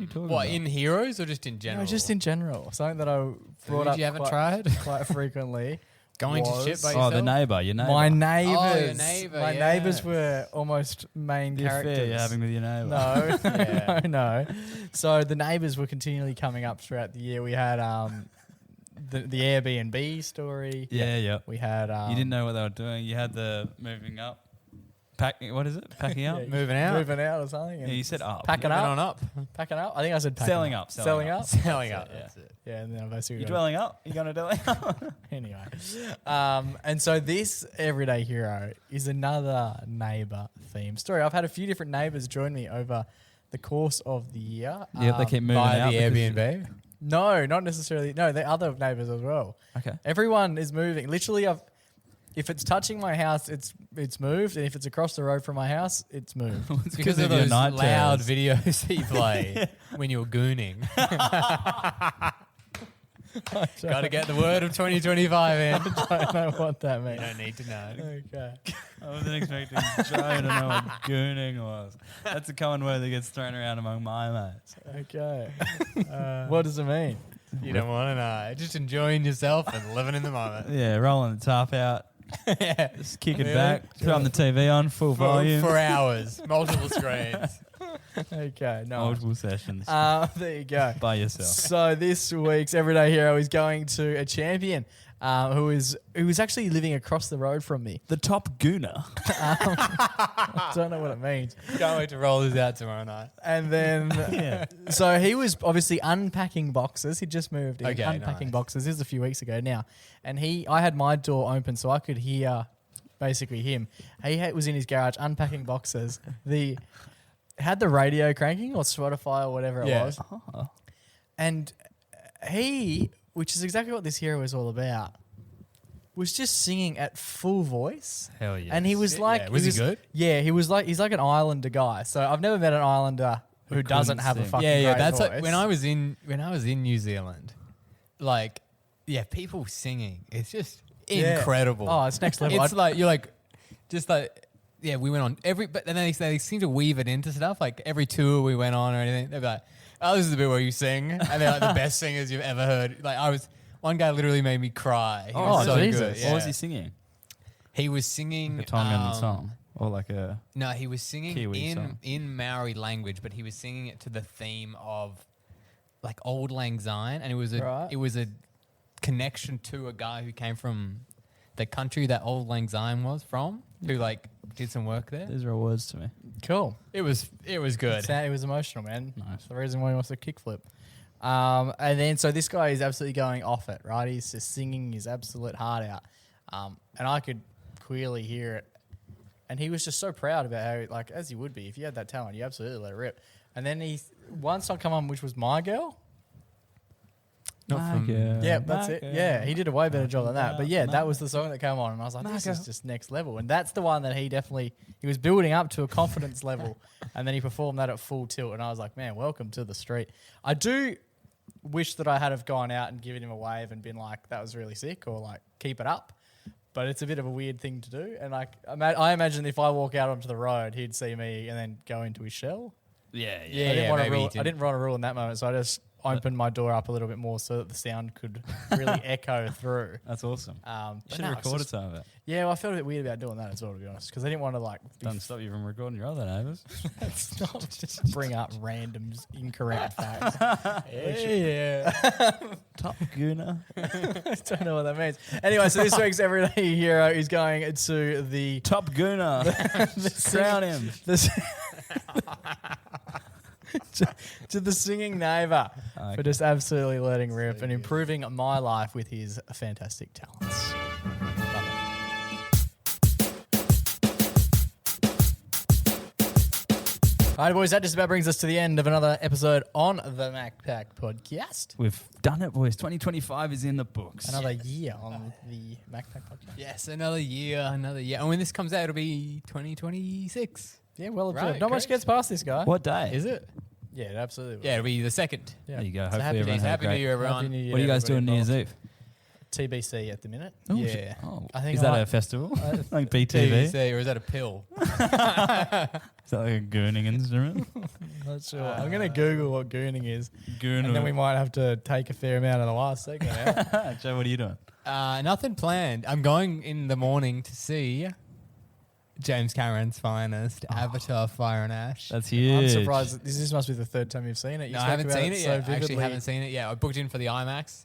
Speaker 3: you talk
Speaker 2: What,
Speaker 3: about?
Speaker 2: in Heroes or just in general?
Speaker 1: No, just in general. Something that I brought
Speaker 2: Food
Speaker 1: up
Speaker 2: you haven't
Speaker 1: quite,
Speaker 2: tried?
Speaker 1: quite frequently.
Speaker 2: Going to
Speaker 1: was-
Speaker 2: shit by
Speaker 3: Oh,
Speaker 2: yourself?
Speaker 3: the neighbour. Your neighbour.
Speaker 1: My neighbours.
Speaker 2: Oh, your neighbour,
Speaker 1: My
Speaker 2: yeah.
Speaker 1: neighbours were almost main
Speaker 3: The affair
Speaker 1: characters.
Speaker 3: you're having with your neighbour.
Speaker 1: No,
Speaker 2: Yeah.
Speaker 1: no. So the neighbours were continually coming up throughout the year. We had the Airbnb story.
Speaker 3: Yeah.
Speaker 1: We had.
Speaker 3: You didn't know what they were doing. You had the moving up. What is it? Packing up?
Speaker 1: Yeah,
Speaker 2: Moving out?
Speaker 1: Moving out or something.
Speaker 3: Yeah,
Speaker 1: and
Speaker 3: you said up.
Speaker 1: packing
Speaker 2: Moving
Speaker 1: up.
Speaker 2: on up.
Speaker 1: Packing up. I think I said packing
Speaker 3: Selling
Speaker 1: up.
Speaker 3: up.
Speaker 1: Selling up.
Speaker 2: Selling up.
Speaker 3: Yeah.
Speaker 2: That's it.
Speaker 1: Yeah, and then I basically
Speaker 3: You
Speaker 1: got-
Speaker 3: dwelling up? You going to dwelling up?
Speaker 1: Anyway, and so this Everyday Hero is another neighbour theme story. I've had a few different neighbours join me over the course of the year.
Speaker 3: Yeah, they keep moving
Speaker 2: By
Speaker 3: out.
Speaker 2: the
Speaker 3: because-
Speaker 2: Airbnb.
Speaker 1: No, not necessarily. No, the other neighbours as well.
Speaker 3: Okay.
Speaker 1: Everyone is moving. Literally, if it's touching my house, it's moved, and if it's across the road from my house, it's moved.
Speaker 3: It's
Speaker 2: Because of
Speaker 3: your
Speaker 2: those
Speaker 3: night
Speaker 2: loud
Speaker 3: terrors.
Speaker 2: videos that you play when you're gooning. Got to get the word of 2025 in.
Speaker 1: I don't know what that
Speaker 2: You
Speaker 1: means.
Speaker 2: don't need to know.
Speaker 1: Okay.
Speaker 3: I wasn't expecting Joe to know what gooning was. That's a common word that gets thrown around among my mates.
Speaker 1: Okay. What does it mean?
Speaker 2: You don't want to know. Just enjoying yourself and living in the moment.
Speaker 3: Yeah, rolling the top out,
Speaker 2: Yeah.
Speaker 3: just kick it
Speaker 2: Really?
Speaker 3: back, throwing the TV on full volume,
Speaker 2: For hours, multiple screens.
Speaker 1: Okay. No.
Speaker 3: multiple sessions
Speaker 1: There you go.
Speaker 3: by yourself.
Speaker 1: So this week's Everyday Hero is going to a champion who is actually living across the road from me.
Speaker 3: The top gooner.
Speaker 1: I don't know what it means.
Speaker 2: Can't wait to roll this out tomorrow night.
Speaker 1: And then, so he was obviously unpacking boxes. He just moved in,
Speaker 2: Okay,
Speaker 1: unpacking
Speaker 2: nice.
Speaker 1: boxes. This was a few weeks ago now. And I had my door open so I could hear basically him. Was in his garage unpacking boxes. Had the radio cranking or Spotify or whatever it
Speaker 2: Yeah.
Speaker 1: was.
Speaker 3: Oh.
Speaker 1: And he, which is exactly what this hero is all about, was just singing at full voice.
Speaker 3: Hell yeah.
Speaker 1: And he was like,
Speaker 2: Yeah. Was he good?
Speaker 1: Yeah, he's like an Islander guy. So I've never met an Islander who doesn't have a
Speaker 3: sing.
Speaker 1: fucking
Speaker 2: Yeah.
Speaker 1: great
Speaker 2: That's
Speaker 1: voice.
Speaker 2: like when I was in New Zealand, like, yeah, people singing. It's just
Speaker 1: Yeah.
Speaker 2: incredible.
Speaker 1: Oh, it's next level.
Speaker 2: It's like you're like, just like. Yeah, we went on but then they seem to weave it into stuff. Like every tour we went on or anything, they'd be like, "Oh, this is the bit where you sing," and they're like the best singers you've ever heard. Like one guy literally made me cry. He was so
Speaker 1: Jesus.
Speaker 2: good.
Speaker 3: What
Speaker 2: Yeah.
Speaker 3: was he singing?
Speaker 2: He was singing
Speaker 3: Like a Tongan song, or like a
Speaker 2: No, he was singing
Speaker 3: Kiwi song.
Speaker 2: in Maori language, but he was singing it to the theme of like Old Lang Syne, and it was
Speaker 1: Right.
Speaker 2: a connection to a guy who came from the country that Old Lang Syne was from, who like did some work there.
Speaker 3: These are all words to me.
Speaker 1: cool.
Speaker 2: It was good.
Speaker 1: It was emotional, man.
Speaker 3: Nice.
Speaker 1: That's the reason why he wants to kickflip. And then so this guy is absolutely going off it, right? He's just singing his absolute heart out. And I could clearly hear it. And he was just so proud about how, like, as you would be, if you had that talent, you absolutely let it rip. And then one song come on, which was My Girl.
Speaker 2: Not from-
Speaker 1: Yeah, that's it. Yeah, he did a way better job than that. But yeah, that was the song that came on, and I was like, this is just next level. And that's the one that he was building up to a confidence level, and then he performed that at full tilt. And I was like, man, welcome to the street. I do wish that I had have gone out and given him a wave and been like, that was really sick, or like, keep it up. But it's a bit of a weird thing to do. And like, I imagine if I walk out onto the road, he'd see me and then go into his shell.
Speaker 3: Yeah,
Speaker 2: Yeah,
Speaker 1: I didn't want to
Speaker 2: maybe he
Speaker 1: rule. I didn't want to rule in that moment, so I just opened my door up a little bit more so that the sound could really echo through.
Speaker 3: That's awesome.
Speaker 1: But
Speaker 3: Should
Speaker 1: no,
Speaker 3: have
Speaker 1: it's
Speaker 3: recorded
Speaker 1: just-
Speaker 3: some of it.
Speaker 1: Yeah, well, I felt a bit weird about doing that as well, to be honest, because I didn't want to like
Speaker 3: Doesn't stop you from recording your other neighbours.
Speaker 1: just bring up random incorrect facts.
Speaker 2: Yeah.
Speaker 3: Top gooner.
Speaker 1: I don't know what that means. Anyway, so this week's Everyday Hero is going to the
Speaker 3: Top gooner. Crown him.
Speaker 1: to the singing neighbour
Speaker 3: Okay.
Speaker 1: for just absolutely letting rip and improving my life with his fantastic talents. All right, boys, that just about brings us to the end of another episode on the MacPack podcast.
Speaker 3: We've done it, boys. 2025 is in the books.
Speaker 1: Another year on the MacPack podcast.
Speaker 2: Yes, another year. And when this comes out, it'll be 2026.
Speaker 1: Yeah, well,
Speaker 2: Right,
Speaker 1: not much
Speaker 2: correct.
Speaker 1: gets past this guy.
Speaker 3: What day?
Speaker 2: Is it?
Speaker 1: Yeah, it absolutely will.
Speaker 2: Yeah, it'll be the second.
Speaker 1: Yeah.
Speaker 3: There you go.
Speaker 1: So
Speaker 3: Hopefully
Speaker 1: happy
Speaker 3: everyone
Speaker 1: days.
Speaker 3: has a
Speaker 2: Happy New
Speaker 3: great-
Speaker 2: Year, everyone.
Speaker 1: Happy New Year
Speaker 3: What are you
Speaker 1: to
Speaker 3: guys doing New
Speaker 1: everybody
Speaker 3: Year's Eve?
Speaker 1: TBC at the minute.
Speaker 3: Oh,
Speaker 2: Yeah.
Speaker 3: shit. Oh.
Speaker 1: I think
Speaker 3: Is that
Speaker 1: I-
Speaker 3: a festival? Like BTV? Is
Speaker 2: TVC, or is that a pill?
Speaker 3: that like a gooning instrument?
Speaker 1: Not sure. I'm going to Google what gooning is,
Speaker 3: Gooner.
Speaker 1: and then we might have to take a fair amount of the last segment out.
Speaker 3: Joe, what are you doing?
Speaker 2: Nothing planned. I'm going in the morning to see James Cameron's finest, Avatar: Fire and Ash.
Speaker 3: That's huge.
Speaker 1: I'm surprised. That this must be the third time you've seen it. You
Speaker 2: No, I
Speaker 1: spoke
Speaker 2: haven't
Speaker 1: about
Speaker 2: seen it
Speaker 1: so
Speaker 2: yet. I actually
Speaker 1: vividly.
Speaker 2: haven't seen it yet. I booked in for the IMAX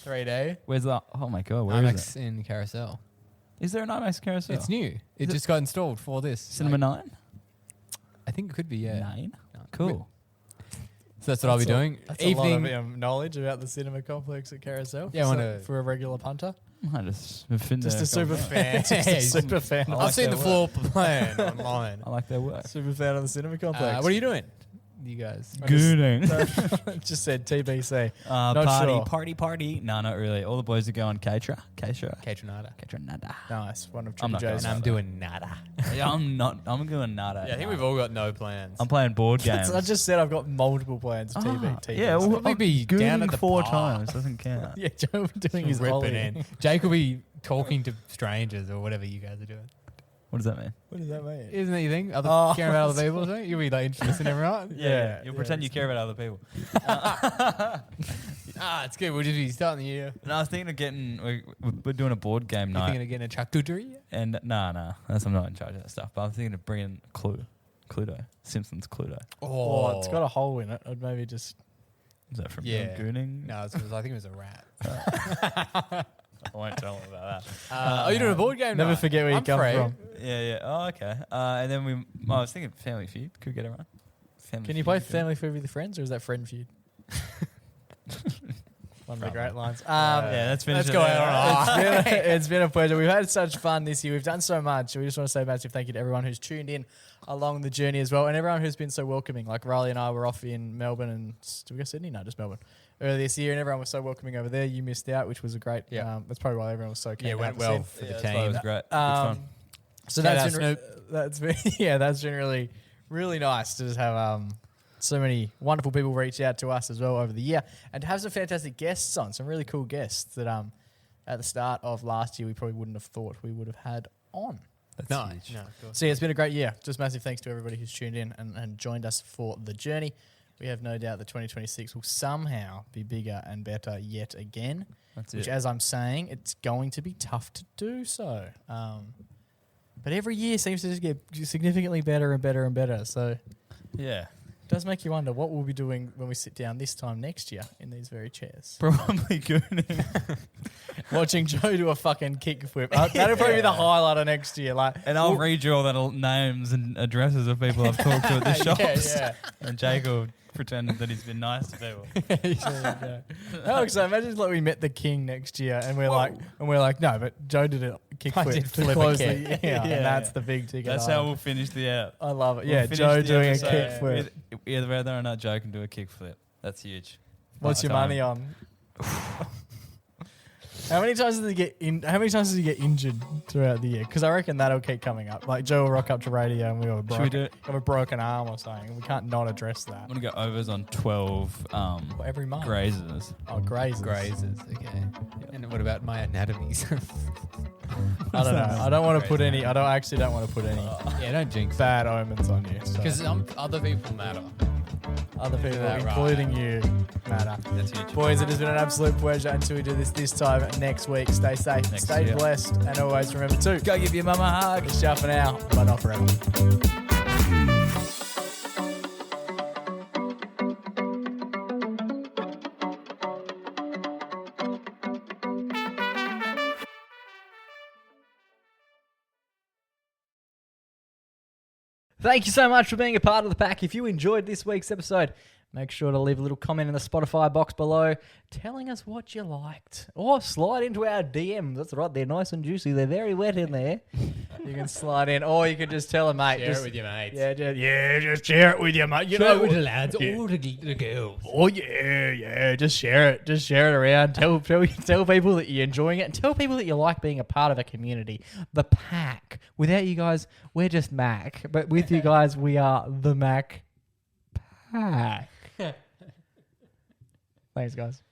Speaker 2: 3D.
Speaker 3: Where's that? Oh my god, where is
Speaker 2: IMAX in Carousel.
Speaker 3: it? Is there an IMAX carousel?
Speaker 2: It's new. It
Speaker 3: it-
Speaker 2: just got installed for this.
Speaker 3: Cinema 9?
Speaker 2: I think it could be, yeah.
Speaker 3: 9?
Speaker 2: No.
Speaker 3: Cool.
Speaker 2: So that's what I'll be doing.
Speaker 1: That's
Speaker 2: Evening.
Speaker 1: a lot of knowledge about the cinema complex at Carousel.
Speaker 2: Yeah, I
Speaker 1: So
Speaker 2: wanna-
Speaker 1: for a regular punter.
Speaker 3: I just been
Speaker 1: Just
Speaker 3: there
Speaker 1: a super
Speaker 3: couple-
Speaker 1: fan. Just a super fan.
Speaker 3: I
Speaker 2: I've
Speaker 3: like
Speaker 2: seen
Speaker 3: their
Speaker 2: the floor plan online.
Speaker 3: I like their work.
Speaker 1: Super fan of the cinema complex.
Speaker 2: What are you doing? you guys?
Speaker 3: Gooning.
Speaker 1: Just said TBC. Not
Speaker 3: Party,
Speaker 1: sure.
Speaker 3: party. No, not really. All the boys are going Keitra.
Speaker 2: Catronada.
Speaker 3: Nada.
Speaker 1: Nice. One of
Speaker 3: I'm
Speaker 1: Triple
Speaker 3: not
Speaker 1: J's.
Speaker 2: And I'm doing nada.
Speaker 3: Yeah, I'm not. I'm doing nada.
Speaker 2: Yeah, I think we've all got no plans.
Speaker 3: I'm playing board games.
Speaker 1: I just said I've got multiple plans. TB.
Speaker 3: Yeah, well,
Speaker 2: Probably be down at
Speaker 3: gooning
Speaker 2: the
Speaker 3: 4
Speaker 2: park.
Speaker 3: times doesn't count.
Speaker 1: Yeah, Joe will be doing his
Speaker 2: ripping
Speaker 1: ollie.
Speaker 2: in. Jake will be talking to strangers or whatever you guys are doing.
Speaker 3: What does that mean?
Speaker 1: What does that mean?
Speaker 2: Isn't that your thing?
Speaker 1: Oh,
Speaker 2: Caring about other people or something? You'll be like introducing everyone.
Speaker 1: Yeah,
Speaker 3: You'll
Speaker 1: yeah,
Speaker 3: pretend you
Speaker 1: it's
Speaker 3: care about other people.
Speaker 2: It's good. We'll just be starting the year.
Speaker 3: And I was thinking of getting. We're doing a board game
Speaker 2: You
Speaker 3: night.
Speaker 2: thinking of getting a charcuterie?
Speaker 3: And no, I'm not in charge of that stuff. But I'm thinking of bringing Cluedo, Simpsons Cluedo.
Speaker 1: Oh, it's got a hole in it. I'd maybe just.
Speaker 3: Is that from
Speaker 2: Yeah.
Speaker 3: Gooning?
Speaker 2: No, it's 'cause I think it was a rat.
Speaker 3: I won't tell them about that.
Speaker 2: Are you doing a board game?
Speaker 1: Never
Speaker 2: night?
Speaker 1: forget where you
Speaker 2: I'm
Speaker 1: come
Speaker 2: free.
Speaker 1: from.
Speaker 3: Yeah. Oh, okay. And then I was thinking Family Feud could get around.
Speaker 1: Can you play Family Feud with your friends, or is that Friend Feud? One of the great lines.
Speaker 3: Yeah, let's finish.
Speaker 2: Let's go out on a
Speaker 1: It's been a pleasure. We've had such fun this year. We've done so much. We just want to say a massive thank you to everyone who's tuned in along the journey as well, and everyone who's been so welcoming. Like Riley and I were off in Melbourne, and did we go Sydney? No, just Melbourne. Earlier this year, and everyone was so welcoming over there. You missed out, which was a great.
Speaker 2: Yeah.
Speaker 1: That's probably why everyone was so keen.
Speaker 2: Yeah, it
Speaker 1: to
Speaker 2: went
Speaker 1: have us
Speaker 2: well
Speaker 1: in.
Speaker 2: for the
Speaker 3: That's why it
Speaker 2: team.
Speaker 3: was great. Good fun.
Speaker 1: So
Speaker 2: Shout out
Speaker 1: that's been, that's been that's been really nice to just have so many wonderful people reach out to us as well over the year, and to have some fantastic guests on, some really cool guests that at the start of last year we probably wouldn't have thought we would have had on.
Speaker 3: That's
Speaker 2: No,
Speaker 3: huge.
Speaker 2: no, of course.
Speaker 1: So yeah, it's been a great year. Just massive thanks to everybody who's tuned in and joined us for the journey. We have no doubt that 2026 will somehow be bigger and better yet again.
Speaker 3: That's
Speaker 1: Which,
Speaker 3: it.
Speaker 1: as I'm saying, it's going to be tough to do so. But every year seems to just get significantly better and better and better. So
Speaker 3: Yeah.
Speaker 1: it does make you wonder what we'll be doing when we sit down this time next year in these very chairs.
Speaker 3: Probably Gooning.
Speaker 1: Watching Joe do a fucking kickflip. That'll probably be the highlight of next year. Like,
Speaker 3: And I'll read you all the names and addresses of people I've talked to at the shops.
Speaker 1: yeah.
Speaker 3: And Jake will pretend that he's been nice to people.
Speaker 1: No, so imagine like we met the king next year, and we're like, no, but Joe did a
Speaker 2: I
Speaker 1: kickflip
Speaker 2: did
Speaker 1: to
Speaker 2: flip a
Speaker 1: close the
Speaker 2: kick.
Speaker 1: year, and
Speaker 3: Yeah,
Speaker 1: that's
Speaker 3: yeah.
Speaker 1: the big ticket.
Speaker 3: That's
Speaker 1: item.
Speaker 3: how we'll finish the app.
Speaker 1: I love it.
Speaker 3: We'll
Speaker 1: Yeah,
Speaker 3: finish
Speaker 1: Joe
Speaker 3: the
Speaker 1: doing a
Speaker 3: episode
Speaker 1: kickflip.
Speaker 3: with whether or not Joe can do a kickflip. That's huge.
Speaker 1: What's your money on? How many times does he get injured throughout the year? Because I reckon that'll keep coming up. Like Joe will rock up to radio and we have a broken arm or something, and we can't not address that.
Speaker 3: I'm going to go overs on 12
Speaker 1: Every month.
Speaker 3: grazes.
Speaker 1: Oh, grazes.
Speaker 2: Grazes, okay. And what about my anatomies?
Speaker 1: I don't know. I don't want to put any. I actually don't want to put any
Speaker 2: Yeah, don't jinx it.
Speaker 1: bad omens on you. So.
Speaker 2: Because other people matter.
Speaker 1: Other people,
Speaker 2: that right.
Speaker 1: including you, matter.
Speaker 3: That's huge.
Speaker 1: Boys, it has been an absolute pleasure until we do this time next week. Stay safe,
Speaker 3: Next
Speaker 1: stay
Speaker 3: year.
Speaker 1: blessed, and always remember to
Speaker 3: Go give your mama a hug.
Speaker 1: it's ciao for now, but not forever. Thank you so much for being a part of the pack. If you enjoyed this week's episode, make sure to leave a little comment in the Spotify box below telling us what you liked. Or slide into our DMs. That's right, they're nice and juicy. They're very wet in there. You can slide in, or you can just tell a mate.
Speaker 2: Share it with your mates.
Speaker 1: Just share it with your mate. You know,
Speaker 2: the lads or the girls.
Speaker 1: oh yeah, just share it. Just share it around. Tell people that you're enjoying it, and tell people that you like being a part of a community. The pack. Without you guys, we're just Mac, but with you guys, we are the Mac Pack. Thanks, guys.